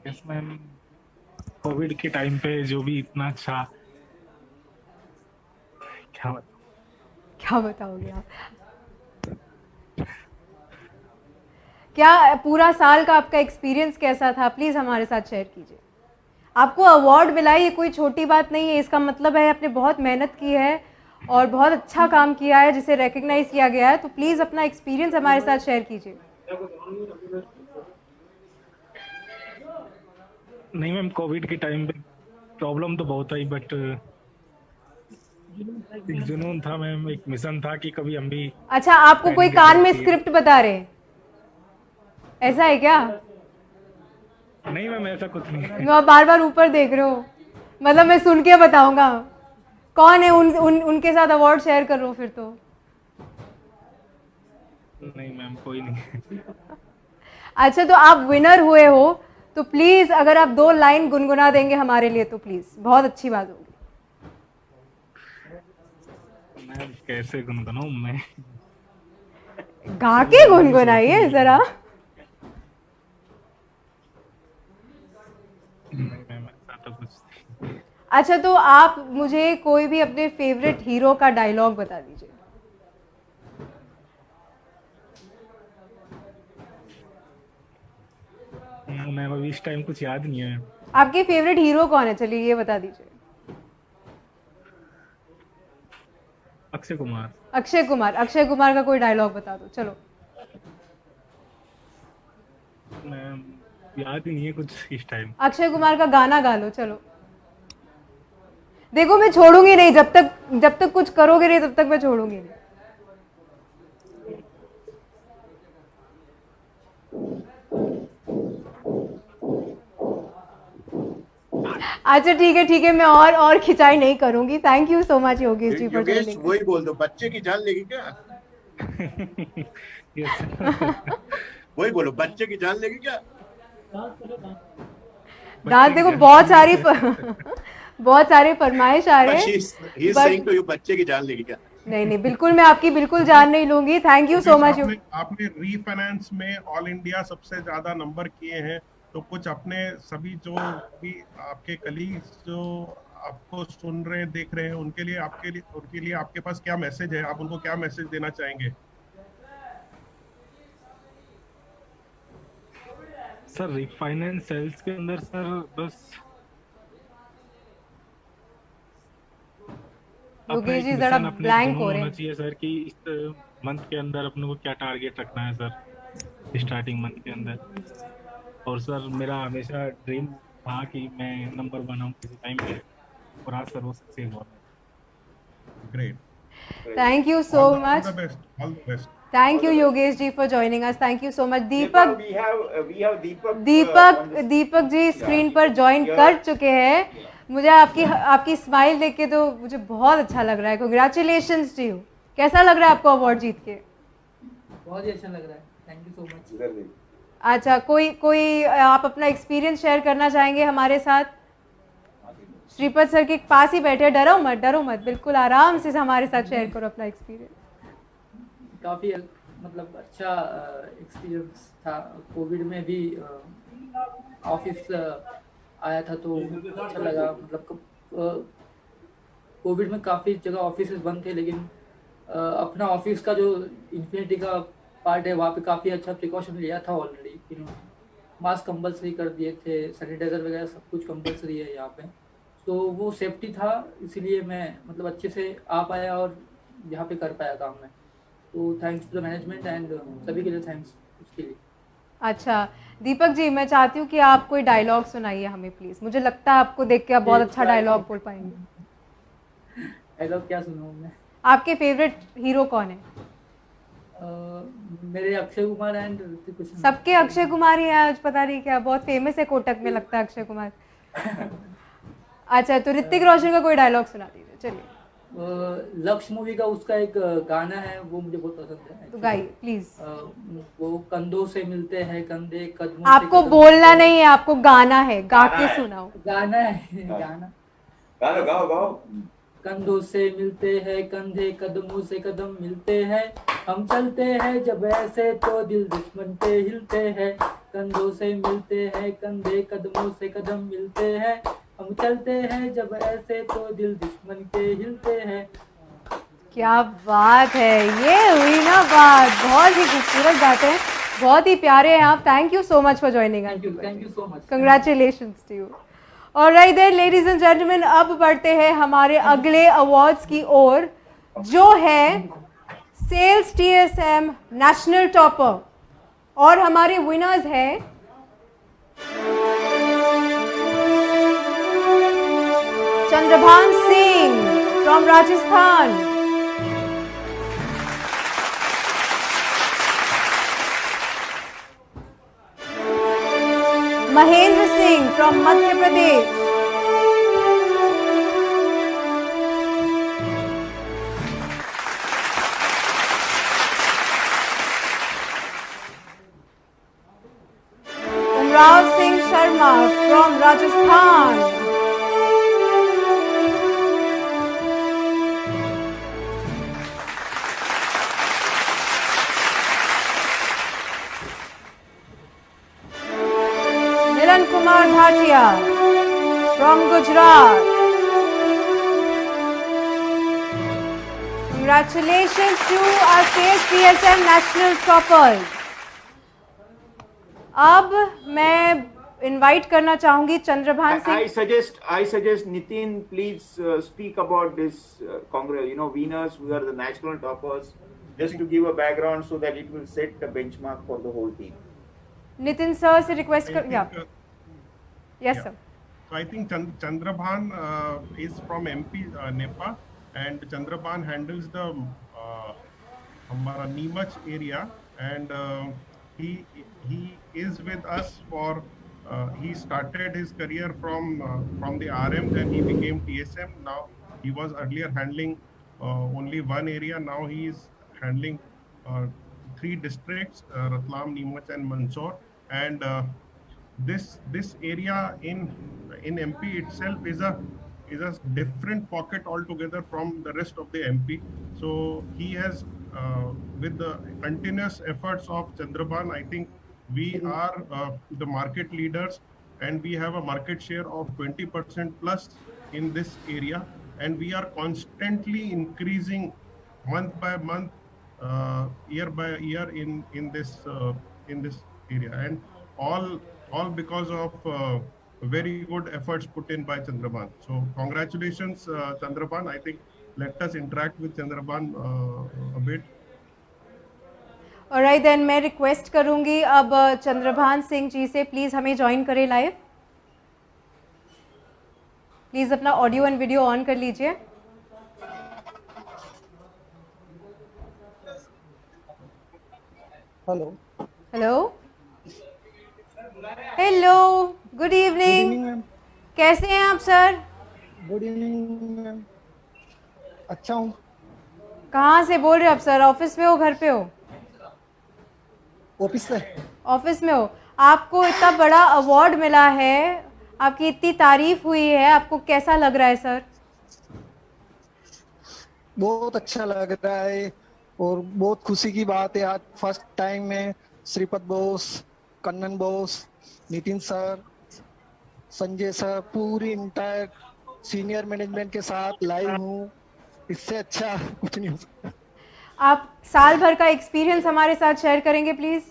यस मैम, कोविड के टाइम पे जो भी इतना अच्छा, क्या बताओगे आप? क्या पूरा साल का आपका एक्सपीरियंस कैसा था? प्लीज़ हमारे साथ शेयर कीजिए. आपको अवार्ड मिला, ये कोई छोटी बात नहीं है. इसका मतलब है आपने बहुत मेहनत की है और बहुत अच्छा काम किया है जिसे रिकग्नाइज किया गया है. तो प्लीज़ अपना एक्सपीरियंस हमारे साथ शेयर कीजिए. नहीं मैम, कोविड के टाइम पे प्रॉब्लम तो बहुत आई, बट एक जुनून था मैम, एक मिशन था कि कभी हम भी. अच्छा, आपको कोई कान में स्क्रिप्ट बता रहे, ऐसा है क्या? नहीं मैम, ऐसा कुछ नहीं. मैं बार बार ऊपर देख रहे हो, मतलब मैं सुन के बताऊंगा कौन है. उनके साथ अवार्ड शेयर कर रहा हूँ फिर तो. नहीं मैम, कोई नहीं। अच्छा, तो आप विनर हुए हो, तो प्लीज अगर आप 2 लाइन गुनगुना देंगे हमारे लिए तो प्लीज बहुत अच्छी बात होगी। मैं कैसे गुनगुनाऊं मैं? गा के गुनगुनाइए जरा। नहीं मैम, ऐसा तो कुछ नहीं। अच्छा, तो आप मुझे कोई भी अपने फेवरेट हीरो का डायलॉग बता दीजिए। मैम अभी इस टाइम कुछ याद नहीं है। आपके फेवरेट हीरो कौन है, चलिए ये बता दीजिए। अक्षय कुमार। अक्षय कुमार। अक्षय कुमार का कोई डायलॉग बता दो, चलो। मैम याद ही नहीं है कुछ इस टाइम। अक्षय कुमार का गाना गा लो, चलो। देखो मैं छोड़ूंगी नहीं, जब तक कुछ करोगे नहीं तब तक मैं छोड़ूंगी नहीं। अच्छा ठीक है, मैं और खिंचाई नहीं करूंगी। Thank you so much Yogesh ji for Yogesh joining. वही बोल दो, बच्चे की जान लेगी क्या? वही बोलो, बच्चे की जान लेगी क्या? दांत देखो, बहुत सारी फरमाइश आ रहे हैं। बच्चे की जान लेगी क्या? नहीं, बिल्कुल मैं आपकी बिल्कुल जान नहीं लूंगी। Thank you so much. आपने रीफाइनेंस में ऑल इंडिया सबसे ज्यादा नंबर किए हैं, तो कुछ अपने सभी जो भी आपके कलीग्स जो आपको सुन रहे हैं, देख रहे हैं, उनके लिए आपके पास क्या मैसेज है? आप उनको क्या मैसेज देना चाहेंगे? सर रिफाइनेंस सेल्स के अंदर सर बस योगेश जी जरा ब्लैंक हो रहे होना हैं। चाहिए सर कि इस मंथ के अंदर अपने को क्या टारगेट रखना है सर, स्टार्टिंग मंथ के अंदर। और सर मेरा हमेशा ड्रीम था कि मैं नंबर 1 आऊं किसी टाइम पे, और आज सर वो सक्सेस हुआ। Great, thank you so much. All the best. Thank you Yogesh ji for joining us. Thank you so much. we have Deepak ji screen पर ज्वाइन कर चुके हैं। मुझे आपकी स्माइल देख के तो मुझे बहुत अच्छा लग रहा है। Congratulations to you. कैसा लग रहा है आपको अवार्ड जीत के? बहुत ही अच्छा लग रहा है, थैंक यू सो मच। अच्छा, कोई आप अपना एक्सपीरियंस शेयर करना चाहेंगे हमारे साथ? श्रीपद सर के पास ही बैठे, डरो मत, बिल्कुल आराम से हमारे साथ शेयर करो अपना एक्सपीरियंस। काफ़ी मतलब अच्छा एक्सपीरियंस था। कोविड में भी ऑफिस आया था तो अच्छा लगा। मतलब कोविड में काफ़ी जगह ऑफिस बंद थे, लेकिन अपना ऑफिस का जो इन्फिनिटी का पार्ट है वहाँ पे काफ़ी अच्छा प्रिकॉशन लिया था ऑलरेडी। इन्होंने मास्क कंपलसरी कर दिए थे, सैनिटाइजर वगैरह सब कुछ कंपलसरी है यहाँ पे, तो वो सेफ्टी था, इसीलिए मैं मतलब अच्छे से आ पाया और यहाँ पे कर पाया काम में। तो thanks to the management and सभी के लिए थैंक्स उसके लिए। अच्छा दीपक जी, मैं चाहती हूँ कि आप कोई डायलॉग सुनाइए हमें प्लीज। मुझे लगता है आपको देख के आप बहुत अच्छा डायलॉग बोल पाएंगे। डायलॉग क्या सुनाऊँ मैं? आपके फेवरेट हीरो कौन है? मेरे अक्षय कुमार एंड ऋतिक रोशन। सबके अक्षय कुमार ही है आज, पता नहीं क्या बहुत फेमस है कोटक में, लगता है अक्षय कुमार। अच्छा, तो ऋतिक रोशन का कोई डायलॉग सुना दीजिए, चलिए। लक्ष्य मूवी का उसका एक गाना है, वो मुझे बहुत पसंद है, तो गाइए प्लीज। वो कंधों से मिलते हैं कंधे, कदमों आपको बोलना नहीं है, आपको गाना है, गा के सुनाओ। गाना है, गाना गाओ। कंधों से मिलते हैं कंधे, कदमों से कदम मिलते हैं, हम चलते हैं जब ऐसे तो दिल दुश्मन पे हिलते हैं। कंधों से मिलते हैं कंधे, कदमों से कदम मिलते हैं, हम चलते हैं जब ऐसे तो दिल दुश्मन के हिलते हैं। क्या बात है, ये हुई ना बात। बहुत ही खूबसूरत गाते हैं, बहुत ही प्यारे हैं आप। Thank you so much for joining us. Thank you so much. Congratulations to you. Alright there ladies and gentleman, अब बढ़ते हैं हमारे अगले अवार्ड्स की ओर, जो है सेल्स TSM नेशनल टॉपर। और हमारे विनर्स हैं Chandrabhan Singh from Rajasthan, Mahendra Singh from Madhya Pradesh, Rajasthan. Milan Kumar Bhatia from Gujarat. Congratulations to our state PSM national toppers. अब मैं इनवाइट करना चाहूंगी Chandrabhan Singh. I suggest Nitin, please speak about this winners who are the national toppers, just to give a background so that it will set the benchmark for the whole team. Nitin sir से request कर. Yes sir. So I think Chandrabhan is from MP Nepa, and Chandrabhan handles the हमारा Neemuch area, and he is with us for he started his career from the RM, then he became TSM. Now he was earlier handling only one area. Now he is handling 3 districts, Ratlam, Neemach and Mandsaur, and this area in MP itself is a different pocket altogether from the rest of the MP. So he has with the continuous efforts of Chandrabhan, I think we are the market leaders, and we have a market share of 20% plus in this area, and we are constantly increasing month by month, year by year in this area, and all because of very good efforts put in by Chandrabhan. So congratulations, Chandrabhan. I think let us interact with Chandrabhan a bit. Alright then मैं request करूंगी अब चंद्रभान सिंह जी से please हमें join करें live. Please अपना audio and video on कर लीजिए. Hello hello good evening. कैसे हैं आप सर? Good evening ma'am. अच्छा हूँ. कहाँ से बोल रहे हो आप सर? ऑफिस में हो, घर पे हो? ऑफिस से. ऑफिस में हो. आपको इतना बड़ा अवार्ड मिला है, आपकी इतनी तारीफ हुई है, आपको कैसा लग रहा है सर? बहुत अच्छा लग रहा है और बहुत खुशी की बात है. आज फर्स्ट टाइम में श्रीपद बोस, कन्नन बोस, नितिन सर, संजय सर, पूरी इंटायर सीनियर मैनेजमेंट के साथ लाइव हूँ. इससे अच्छा कुछ नहीं हो सकता. आप साल भर का एक्सपीरियंस हमारे साथ शेयर करेंगे प्लीज?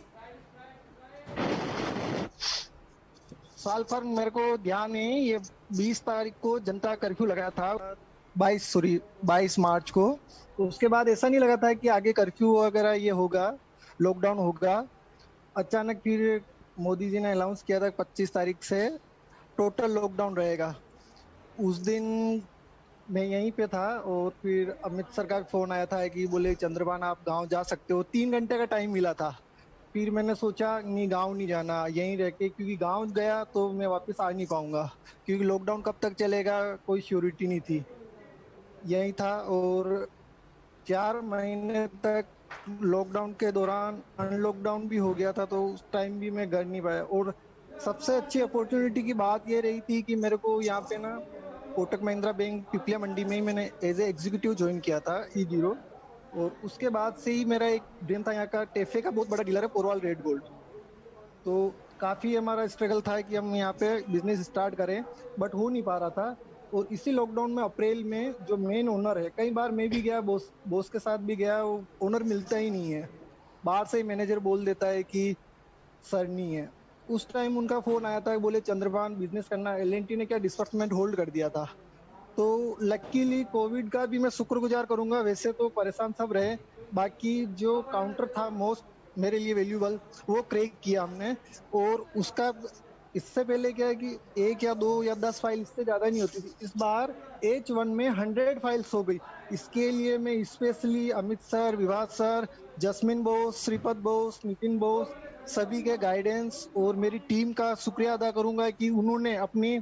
साल भर मेरे को ध्यान है, ये 20 तारीख को जनता कर्फ्यू लगाया था, 22 मार्च को. तो उसके बाद ऐसा नहीं लगा था कि आगे कर्फ्यू वगैरह ये होगा, लॉकडाउन होगा. अचानक फिर मोदी जी ने अनाउंस किया था 25 तारीख से टोटल लॉकडाउन रहेगा. उस दिन मैं यहीं पे था और फिर अमित सर का फोन आया था कि बोले चंद्रभान आप गांव जा सकते हो. 3 घंटे का टाइम मिला था. फिर मैंने सोचा नहीं, गांव नहीं जाना, यहीं रह के, क्योंकि गांव गया तो मैं वापस आ नहीं पाऊंगा, क्योंकि लॉकडाउन कब तक चलेगा कोई श्योरिटी नहीं थी. यहीं था और 4 महीने तक लॉकडाउन के दौरान अनलॉकडाउन भी हो गया था, तो उस टाइम भी मैं घर नहीं पाया. और सबसे अच्छी अपॉर्चुनिटी की बात ये रही थी कि मेरे को यहाँ पे ना कोटक महिंद्रा बैंक पिपलिया मंडी में ही मैंने एज ए एग्जीक्यूटिव ज्वाइन किया था E0. और उसके बाद से ही मेरा एक ड्रीम था, यहाँ का टेफे का बहुत बड़ा डीलर है पोरवाल रेड गोल्ड. तो काफ़ी हमारा स्ट्रगल था कि हम यहाँ पे बिजनेस स्टार्ट करें, बट हो नहीं पा रहा था. और इसी लॉकडाउन में अप्रैल में जो मेन ओनर है, कई बार मैं भी गया, बॉस के साथ भी गया, वो ओनर मिलता ही नहीं है. बाहर से ही मैनेजर बोल देता है कि सर नहीं है. उस टाइम उनका फोन आया था, बोले चंद्रभान बिजनेस करना. L&T ने क्या डिस्बर्समेंट होल्ड कर दिया था. तो लकीली कोविड का भी मैं शुक्रगुजार करूंगा. वैसे तो परेशान सब रहे, बाकी जो काउंटर था मोस्ट मेरे लिए वैल्यूबल, वो क्रैक किया हमने. और उसका इससे पहले क्या है कि 1 या 2 या 10 फाइल, इससे ज़्यादा नहीं होती थी. इस बार H1 में 100 फाइल्स हो गई. इसके लिए मैं specially Amit sir, Vibhas sir, Jasmin boss, Shripad boss, Nitin boss, सभी के गाइडेंस और मेरी टीम का शुक्रिया अदा करूंगा कि उन्होंने अपनी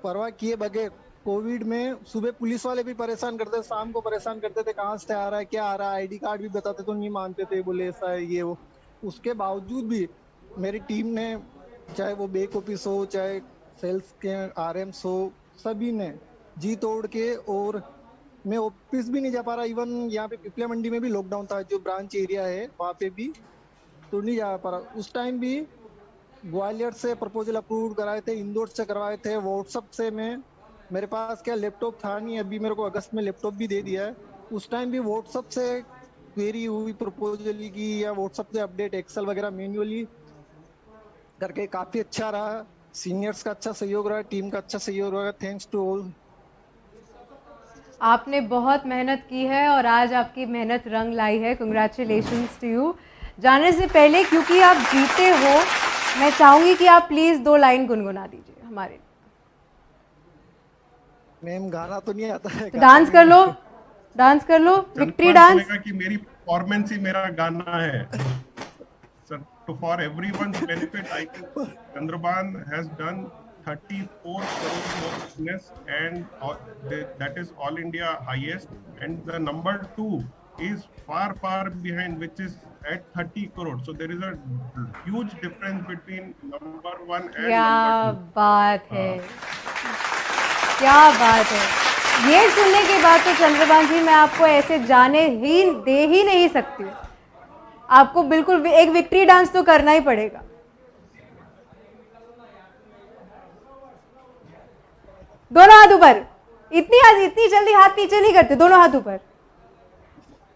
परवाह किए बगैर कोविड में सुबह पुलिस वाले भी परेशान करते, शाम को परेशान करते थे, कहाँ से आ रहा है, क्या आ रहा है, आईडी कार्ड भी बताते तो नहीं मानते थे, बोले ऐसा है ये वो. उसके बावजूद भी मेरी टीम ने चाहे वो बैक ऑफिस हो, चाहे सेल्स के आरएम्स हो, सभी ने जी तोड़ के, और मैं ऑफिस भी नहीं जा पा रहा। इवन यहाँ पे पिपलिया मंडी में भी लॉकडाउन था, जो ब्रांच एरिया है वहाँ पे भी तो नहीं जा पा रहा। उस टाइम भी ग्वालियर से प्रपोजल अप्रूव कराए थे, इंदौर से करवाए थे, व्हाट्सअप से मेरे पास क्या लैपटॉप था नहीं, अभी मेरे को अगस्त में लैपटॉप भी दे दिया है। उस टाइम भी व्हाट्सअप से क्वेरी हुई प्रपोजल की, या व्हाट्सअप से अपडेट एक्सेल वगैरह मैन्युअली करके काफी अच्छा रहा। सीनियर्स का अच्छा सहयोग रहा, टीम का अच्छा सहयोग रहा। Thanks to all. आपने बहुत मेहनत की है और आज आपकी मेहनत रंग लाई है। Congratulations to you. जाने से पहले, क्योंकि आप जीते हो, मैं चाहूंगी कि आप प्लीज 2 लाइन गुनगुना दीजिए हमारे लिए। मैम गाना तो नहीं आता है, तो डांस कर लो, डांस कर लो, विक्ट्री डांस। कि मेरी परफॉर्मेंस ही मेरा गाना है। सर, तो for everyone's benefit, I think Chandrabhan has done 34 crore of business, and that is all India highest, and the number 2 is far behind, which is at 30 crore. So there is a huge difference between number 1 and क्या number 2. बात है, क्या बात है। ये सुनने के बाद तो चंद्रभान जी, मैं आपको ऐसे जाने ही दे ही नहीं सकती हूँ। आपको बिल्कुल एक विक्ट्री डांस तो करना ही पड़ेगा। दोनों हाथ ऊपर। इतनी जल्दी हाथ नीचे नहीं करते, दोनों हाथ ऊपर।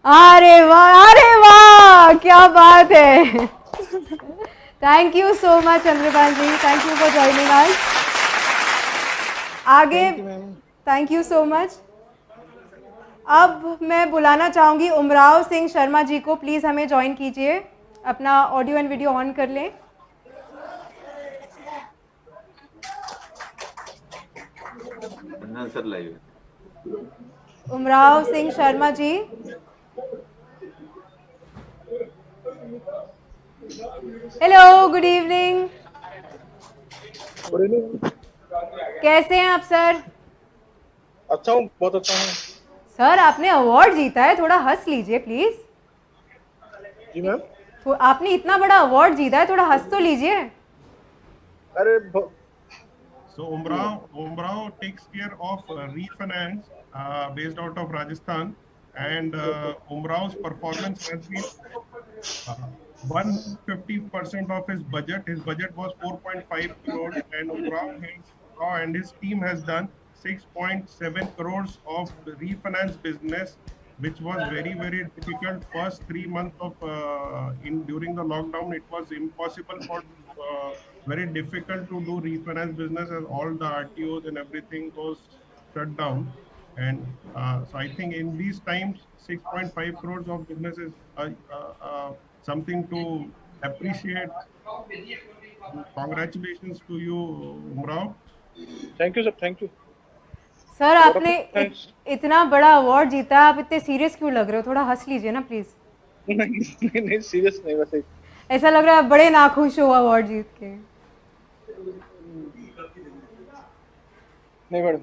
अरे वाह, क्या बात है। Thank you so much Chandrabhan ji, thank you for joining us. आगे थैंक यू सो मच। अब मैं बुलाना चाहूंगी उमराव सिंह शर्मा जी को, प्लीज हमें ज्वाइन कीजिए। अपना ऑडियो एंड वीडियो ऑन कर लें। Sir live Umrao Singh Sharma ji, hello, good evening. कैसे हैं आप सर? अच्छा हूँ, बहुत अच्छा हूँ। सर, आपने अवार्ड जीता है, थोड़ा हंस लीजिए प्लीज। Ji ma'am. तो आपने इतना बड़ा अवार्ड जीता है, थोड़ा हंस तो लीजिए। अरे So Umrao takes care of refinance based out of Rajasthan, and Umrao's performance has been 150% of his budget. His budget was 4.5 crores, and Umrao and his team has done 6.7 crores of refinance business, which was very difficult. First 3 months of during the lockdown, it was impossible for very difficult to do refinance business, as all the RTOs and everything was shut down. And so I think in these times, 6.5 crores of business is something to appreciate. Congratulations to you, Umrao. Thank you sir, thank you. Sir, आपने इतना बड़ा award जीता, आप इतने serious क्यों लग रहे हो? थोड़ा हंस लीजिए ना प्लीज। नहीं सीरियस नहीं, वैसे ऐसा लग रहा है बड़े नाखुश हो अवार्ड जीत के। नहीं मैडम,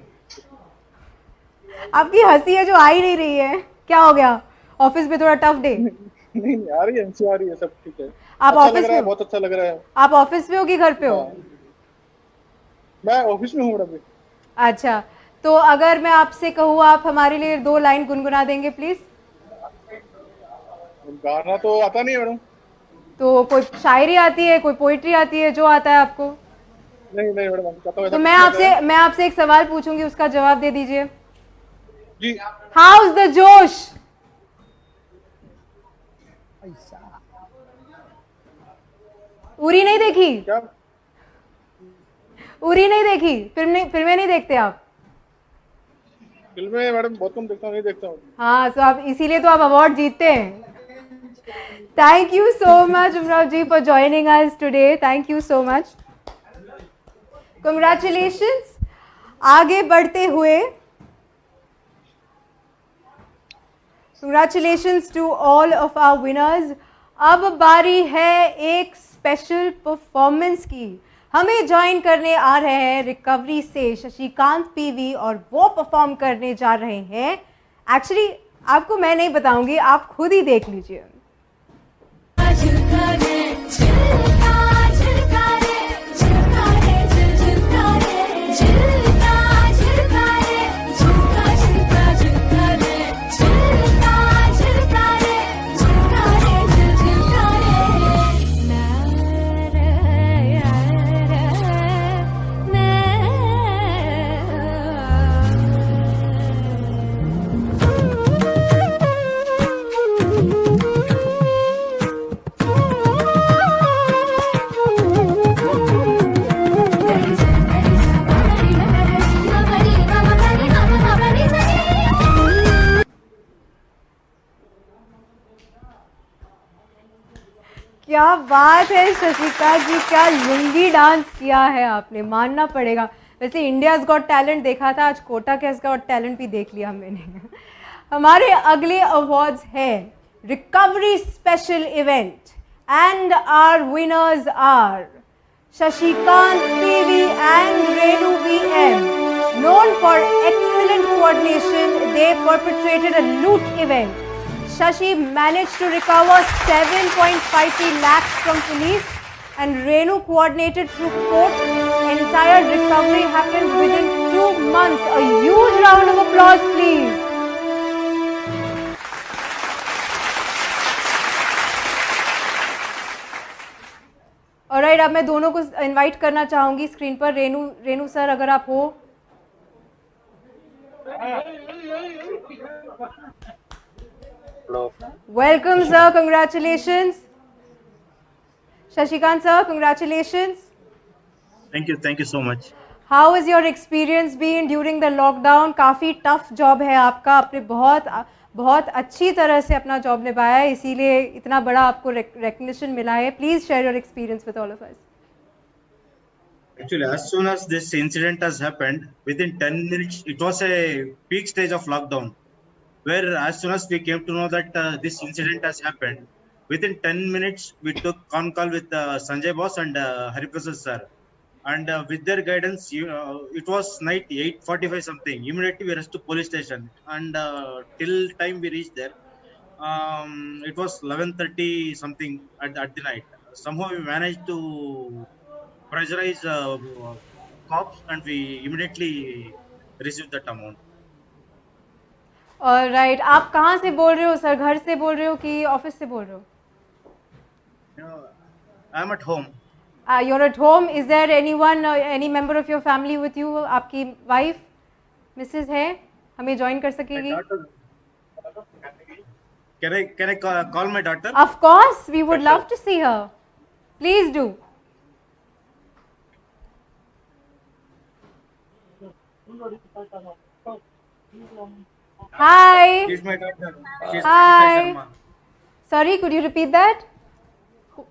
आपकी हंसी है जो आ ही नहीं रही है, क्या हो गया? ऑफिस में थोड़ा टफ डे? नहीं आ रही है, हंसी आ रही है, सब ठीक है। आप अच्छा ऑफिस में? बहुत अच्छा लग रहा है। आप ऑफिस में हो कि घर पे हो? मैं ऑफिस में हूँ मैडम। अच्छा, तो अगर मैं आपसे कहूँ, आप हमारे लिए 2 लाइन गुनगुना देंगे प्लीज? गाना तो आता नहीं है मैडम। तो कोई शायरी आती है, कोई पोइट्री आती है, जो आता है आपको? नहीं मैडम। तो मैं आपसे एक सवाल पूछूंगी, उसका जवाब दे दीजिए। जी। हाउस द जोश? उरी नहीं देखी? क्या? उरी नहीं देखी? फिल्में नहीं देखते आप? फिल्में मैडम बहुत कम देखता हूँ, नहीं देखता हूँ। हाँ, तो आप इसीलिए तो आप अवार्ड जीतते हैं। Thank you so much, Umrao ji, for joining us today. Thank you so much. Congratulations. आगे बढ़ते हुए, congratulations to all of our winners. अब बारी है एक स्पेशल परफॉर्मेंस की। हमें ज्वाइन करने आ रहे हैं रिकवरी से शशिकांत पीवी, और वो परफॉर्म करने जा रहे हैं। एक्चुअली आपको मैं नहीं बताऊंगी, आप खुद ही देख लीजिए। झुका रे, झुका रे, क्या बात है शशिकांत जी, क्या लुंगी डांस किया है आपने, मानना पड़ेगा। वैसे इंडियाज गॉट टैलेंट देखा था, आज कोटा के गॉट टैलेंट भी देख लिया मैंने। हमारे अगले अवार्ड्स है recovery special event and our winners are Shashikant PV and Renu VM. Known for excellent coordination, they perpetrated a loot event. Shashi managed to recover 7.53 lakhs from police and Renu coordinated through court. Entire recovery happened within 2 months. A huge round of applause, please. Alright, अब मैं दोनों को invite करना चाहूंगी screen पर। Renu sir अगर आप हो। Welcome sir, congratulations. Shashikant sir, congratulations. Thank you so much. How is your experience been during the lockdown? काफ़ी टफ जॉब है आपका, आपने बहुत अच्छी तरह से अपना जॉब निभाया है, इसीलिए इतना बड़ा आपको रिकग्निशन मिला है। Please share your experience with all of us. Actually, as soon as this incident has happened, within 10 minutes, it was a peak stage of lockdown, where as soon as we came to know that this incident has happened, within 10 minutes, we took con call with Sanjay boss and Hariprasad sir. And with their guidance, it was night 8:45 something. Immediately we rushed to police station, and till time we reached there, it was 11:30 something at the night. Somehow we managed to pressurize cops, and we immediately received that amount. Alright, आप कहाँ से बोल रहे हो sir? घर से बोल रहे हो कि ऑफिस से बोल रहे हो? I am at home. You're at home. Is there anyone, any member of your family with you? आपकी वाइफ, मिसेज है, हमें ज्वाइन कर सकेगी? Can I call my daughter? Of course, we would love to see her. Please do. Hi. She's my daughter. She's Hi. Sharma. Sorry, could you repeat that?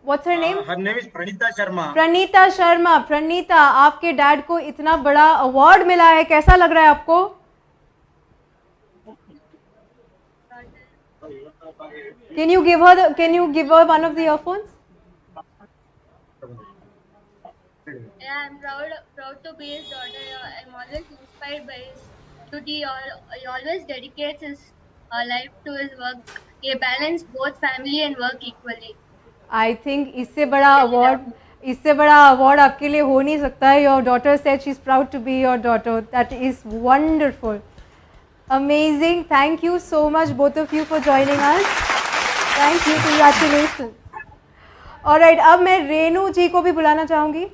What's her name? Her name is Pranita Sharma. Pranita Sharma. Pranita, आपके dad को इतना बड़ा award मिला है, कैसा लग रहा है आपको? Can you give her one of the earphones? Yeah, I'm proud to be his daughter. I'm always inspired by his duty. He always dedicates his life to his work. He balances both family and work equally. I think इससे बड़ा award आपके लिए हो नहीं सकता है। Your daughter said she's proud to be your daughter. That is wonderful, amazing. Thank you so much both of you for joining us. Thank you, congratulations. Alright, अब मैं रेनू जी को भी बुलाना चाहूंगी।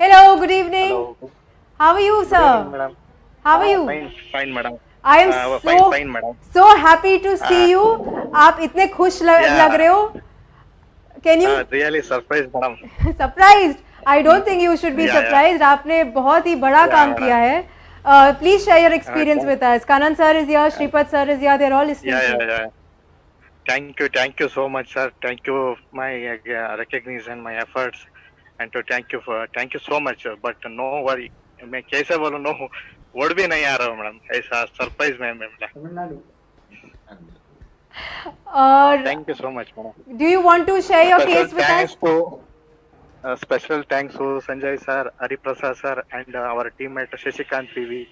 Hello, good evening. Hello. How are you, sir? Good evening, madam. How are you? Fine, madam. I am fine, madam. so happy to see you. आप इतने खुश लग रहे हो. Can you? Really surprised, madam. Surprised? I don't think you should be surprised. आपने बहुत ही बड़ा काम किया है. Please share your experience with us. Kanan sir is here, Shripad sir is here. They're all listening. Yeah. Thank you so much, sir. Thank you my recognition, my efforts, and thank you so much. But no worry, मैं कैसे बोलूँ, no word भी नहीं आ रहा madam, ऐसा surprise में मिला। Thank you so much, madam. Do you want to share your case with us? Special thanks to Sanjay sir, Hariprasad sir, and our teammate Shashikant PV,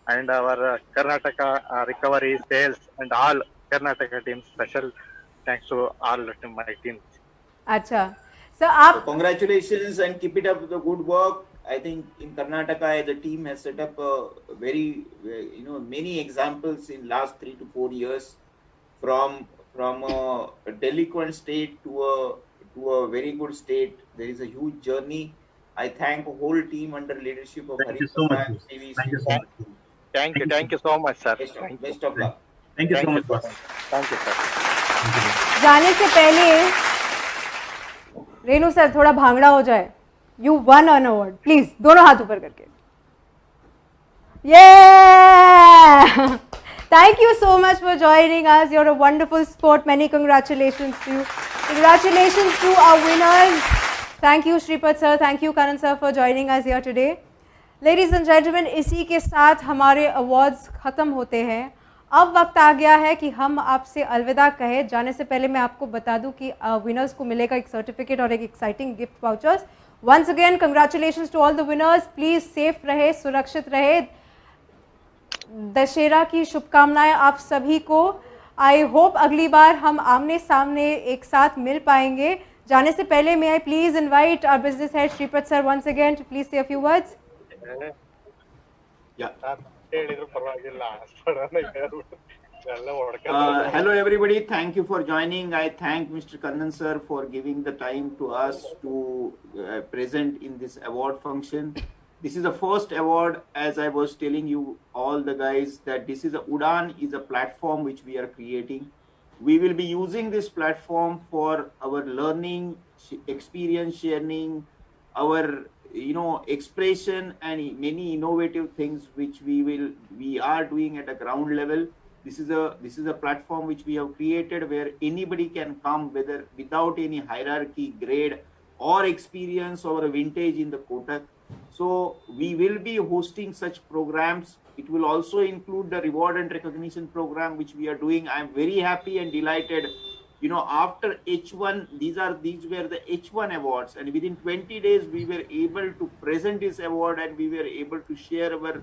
and our Karnataka recovery, sales, and all Karnataka teams. Special thanks to all my teams. अच्छा, so आप congratulations and keep it up with the good work. I think in Karnataka the team has set up very many examples in last 3 to 4 years, from a delinquent state to a very good state. There is a huge journey. I thank the whole team under leadership of Thank you so much. Thank you so much, sir. Best of luck. Thank you so much, boss. Thank you, sir. जाने से पहले Renu sir थोड़ा भांगड़ा हो जाए. You won an award. Please, दोनों हाथ ऊपर करके. Yeah! Thank you so much for joining us. You're a wonderful sport. Many congratulations to you. Congratulations to our winners. Thank you, Shripad sir. Thank you, Karan sir, for joining us here today. Ladies and gentlemen, इसी के साथ हमारे awards ख़त्म होते हैं. अब वक्त आ गया है कि हम आपसे अलविदा कहें. जाने से पहले मैं आपको बता दूं कि विनर्स को मिलेगा एक सर्टिफिकेट और एक exciting gift vouchers. Once again congratulations to all the winners. Please safe रहे, सुरक्षित रहे. दशहरा की शुभकामनाएं आप सभी को. आई होप अगली बार हम आमने सामने एक साथ मिल पाएंगे. जाने से पहले may I please invite our business head Shripad sir once again to please say a few words. Hello everybody, thank you for joining. I thank Mr. Kannan sir for giving the time to us to present in this award function. This is the first award, as I was telling you all the guys, that this is Udaan is a platform which we are creating. We will be using this platform for our learning, experience sharing, our expression and many innovative things which we are doing at a ground level. This is a platform which we have created where anybody can come, whether without any hierarchy, grade or experience or a vintage in the Kotak. So we will be hosting such programs. It will also include the reward and recognition program which we are doing. I am very happy and delighted. After H1, these were the H1 awards, and within 20 days we were able to present this award and we were able to share our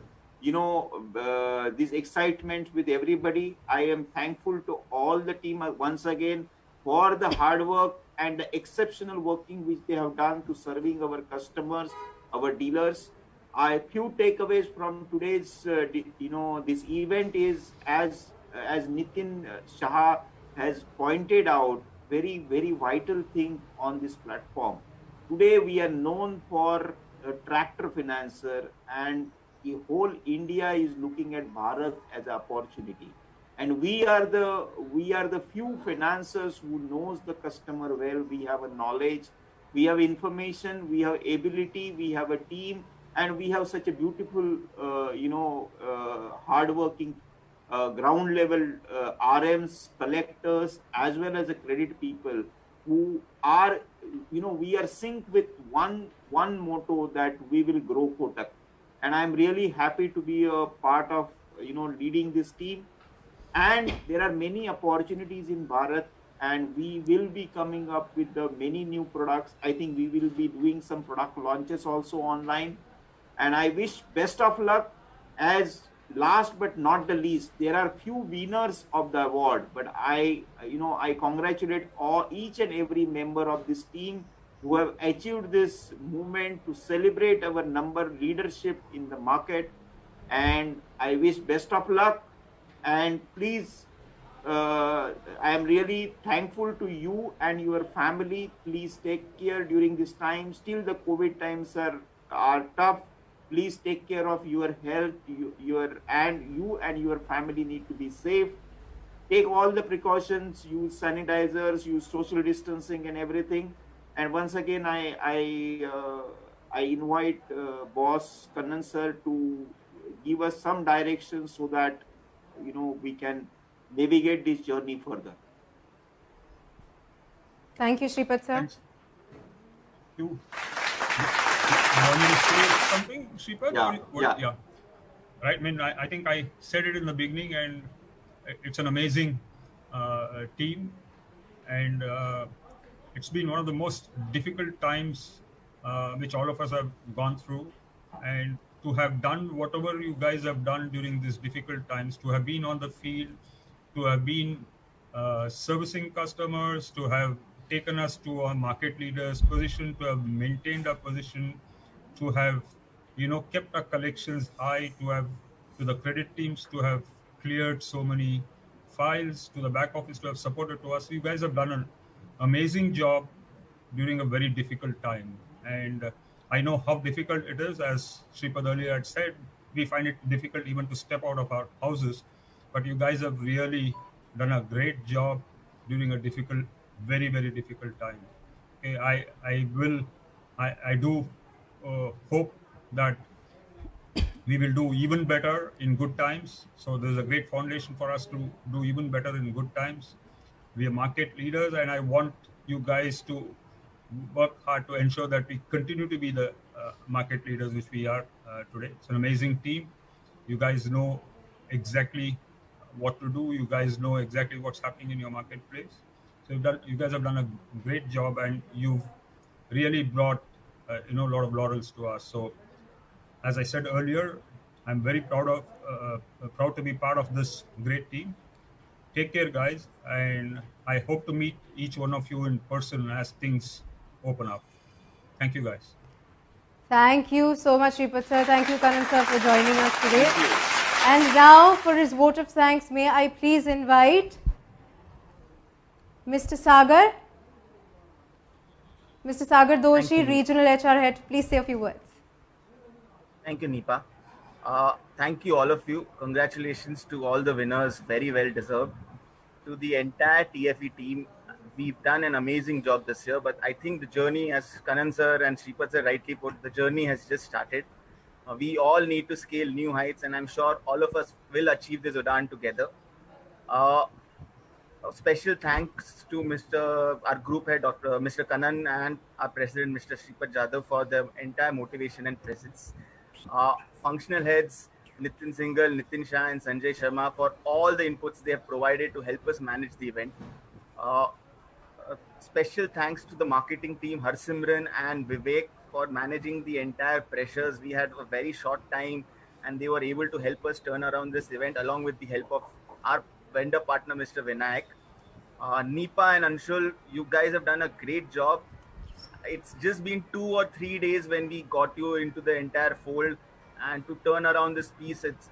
this excitement with everybody. I am thankful to all the team once again for the hard work and the exceptional working which they have done to serving our customers, our dealers. A few takeaways from today's this event is, as Nitin Shah has pointed out, very vital thing on this platform. Today we are known for a tractor financer, and the whole India is looking at Bharat as an opportunity. And we are the few financiers who knows the customer well. We have a knowledge, we have information, we have ability, we have a team, and we have such a beautiful, hardworking ground level RMs, collectors, as well as the credit people who are, we are synced with one motto, that we will grow Kotak. And I'm really happy to be a part of, leading this team. And there are many opportunities in Bharat, and we will be coming up with many new products. I think we will be doing some product launches also online. And I wish best of luck. As last but not the least, there are few winners of the award, but I congratulate each and every member of this team who have achieved this movement to celebrate our number leadership in the market. And I wish best of luck. And please, I am really thankful to you and your family. Please take care during this time. Still the COVID times are tough. Please take care of your health. You and your family need to be safe. Take all the precautions, use sanitizers, use social distancing and everything. And once again, I invite boss Kannan sir to give us some direction so that we can navigate this journey further. Thank you, Shripad sir. Thanks. You want me to say something, Shripad? Yeah. Right. I think I said it in the beginning, and it's an amazing team, and it's been one of the most difficult times which all of us have gone through. And to have done whatever you guys have done during these difficult times, to have been on the field, to have been servicing customers, to have taken us to our market leaders position, to have maintained our position, to have kept our collections high, to the credit teams to have cleared so many files, to the back office to have supported to us. You guys have done an amazing job during a very difficult time. And I know how difficult it is. As Shripad earlier had said, we find it difficult even to step out of our houses. But you guys have really done a great job during a difficult, very, very difficult time. Okay, I do hope that we will do even better in good times. So there's a great foundation for us to do even better in good times. We are market leaders, and I want you guys to work hard to ensure that we continue to be the market leaders which we are today. It's an amazing team. You guys know exactly what to do. You guys know exactly what's happening in your marketplace. So you guys have done a great job, and you've really brought a lot of laurels to us. So as I said earlier, I'm very proud to be part of this great team. Take care, guys, and I hope to meet each one of you in person as things open up. Thank you, guys. Thank you so much, Shripath sir. Thank you, Kanan sir, for joining us today. And now, for his vote of thanks, may I please invite Mr. Sagar. Mr. Sagar Doshi, Regional HR Head. Please say a few words. Thank you, Nipa. Thank you, all of you. Congratulations to all the winners. Very well deserved. To the entire TFE team, we've done an amazing job this year. But I think the journey, as Kanan sir and Shripath sir rightly put, the journey has just started. We all need to scale new heights, and I'm sure all of us will achieve this Udaan together. A special thanks to our group head, Mr. Kanan, and our president, Mr. Shripath Jadhav, for the entire motivation and presence. Functional heads, Nitin Singhal, Nitin Shah, and Sanjay Sharma, for all the inputs they have provided to help us manage the event. Special thanks to the marketing team, Harsimran and Vivek, for managing the entire pressures. We had a very short time, and they were able to help us turn around this event, along with the help of our vendor partner, Mr. Vinayak. Nipa and Anshul, you guys have done a great job. It's just been 2 or 3 days when we got you into the entire fold, and to turn around this piece, it's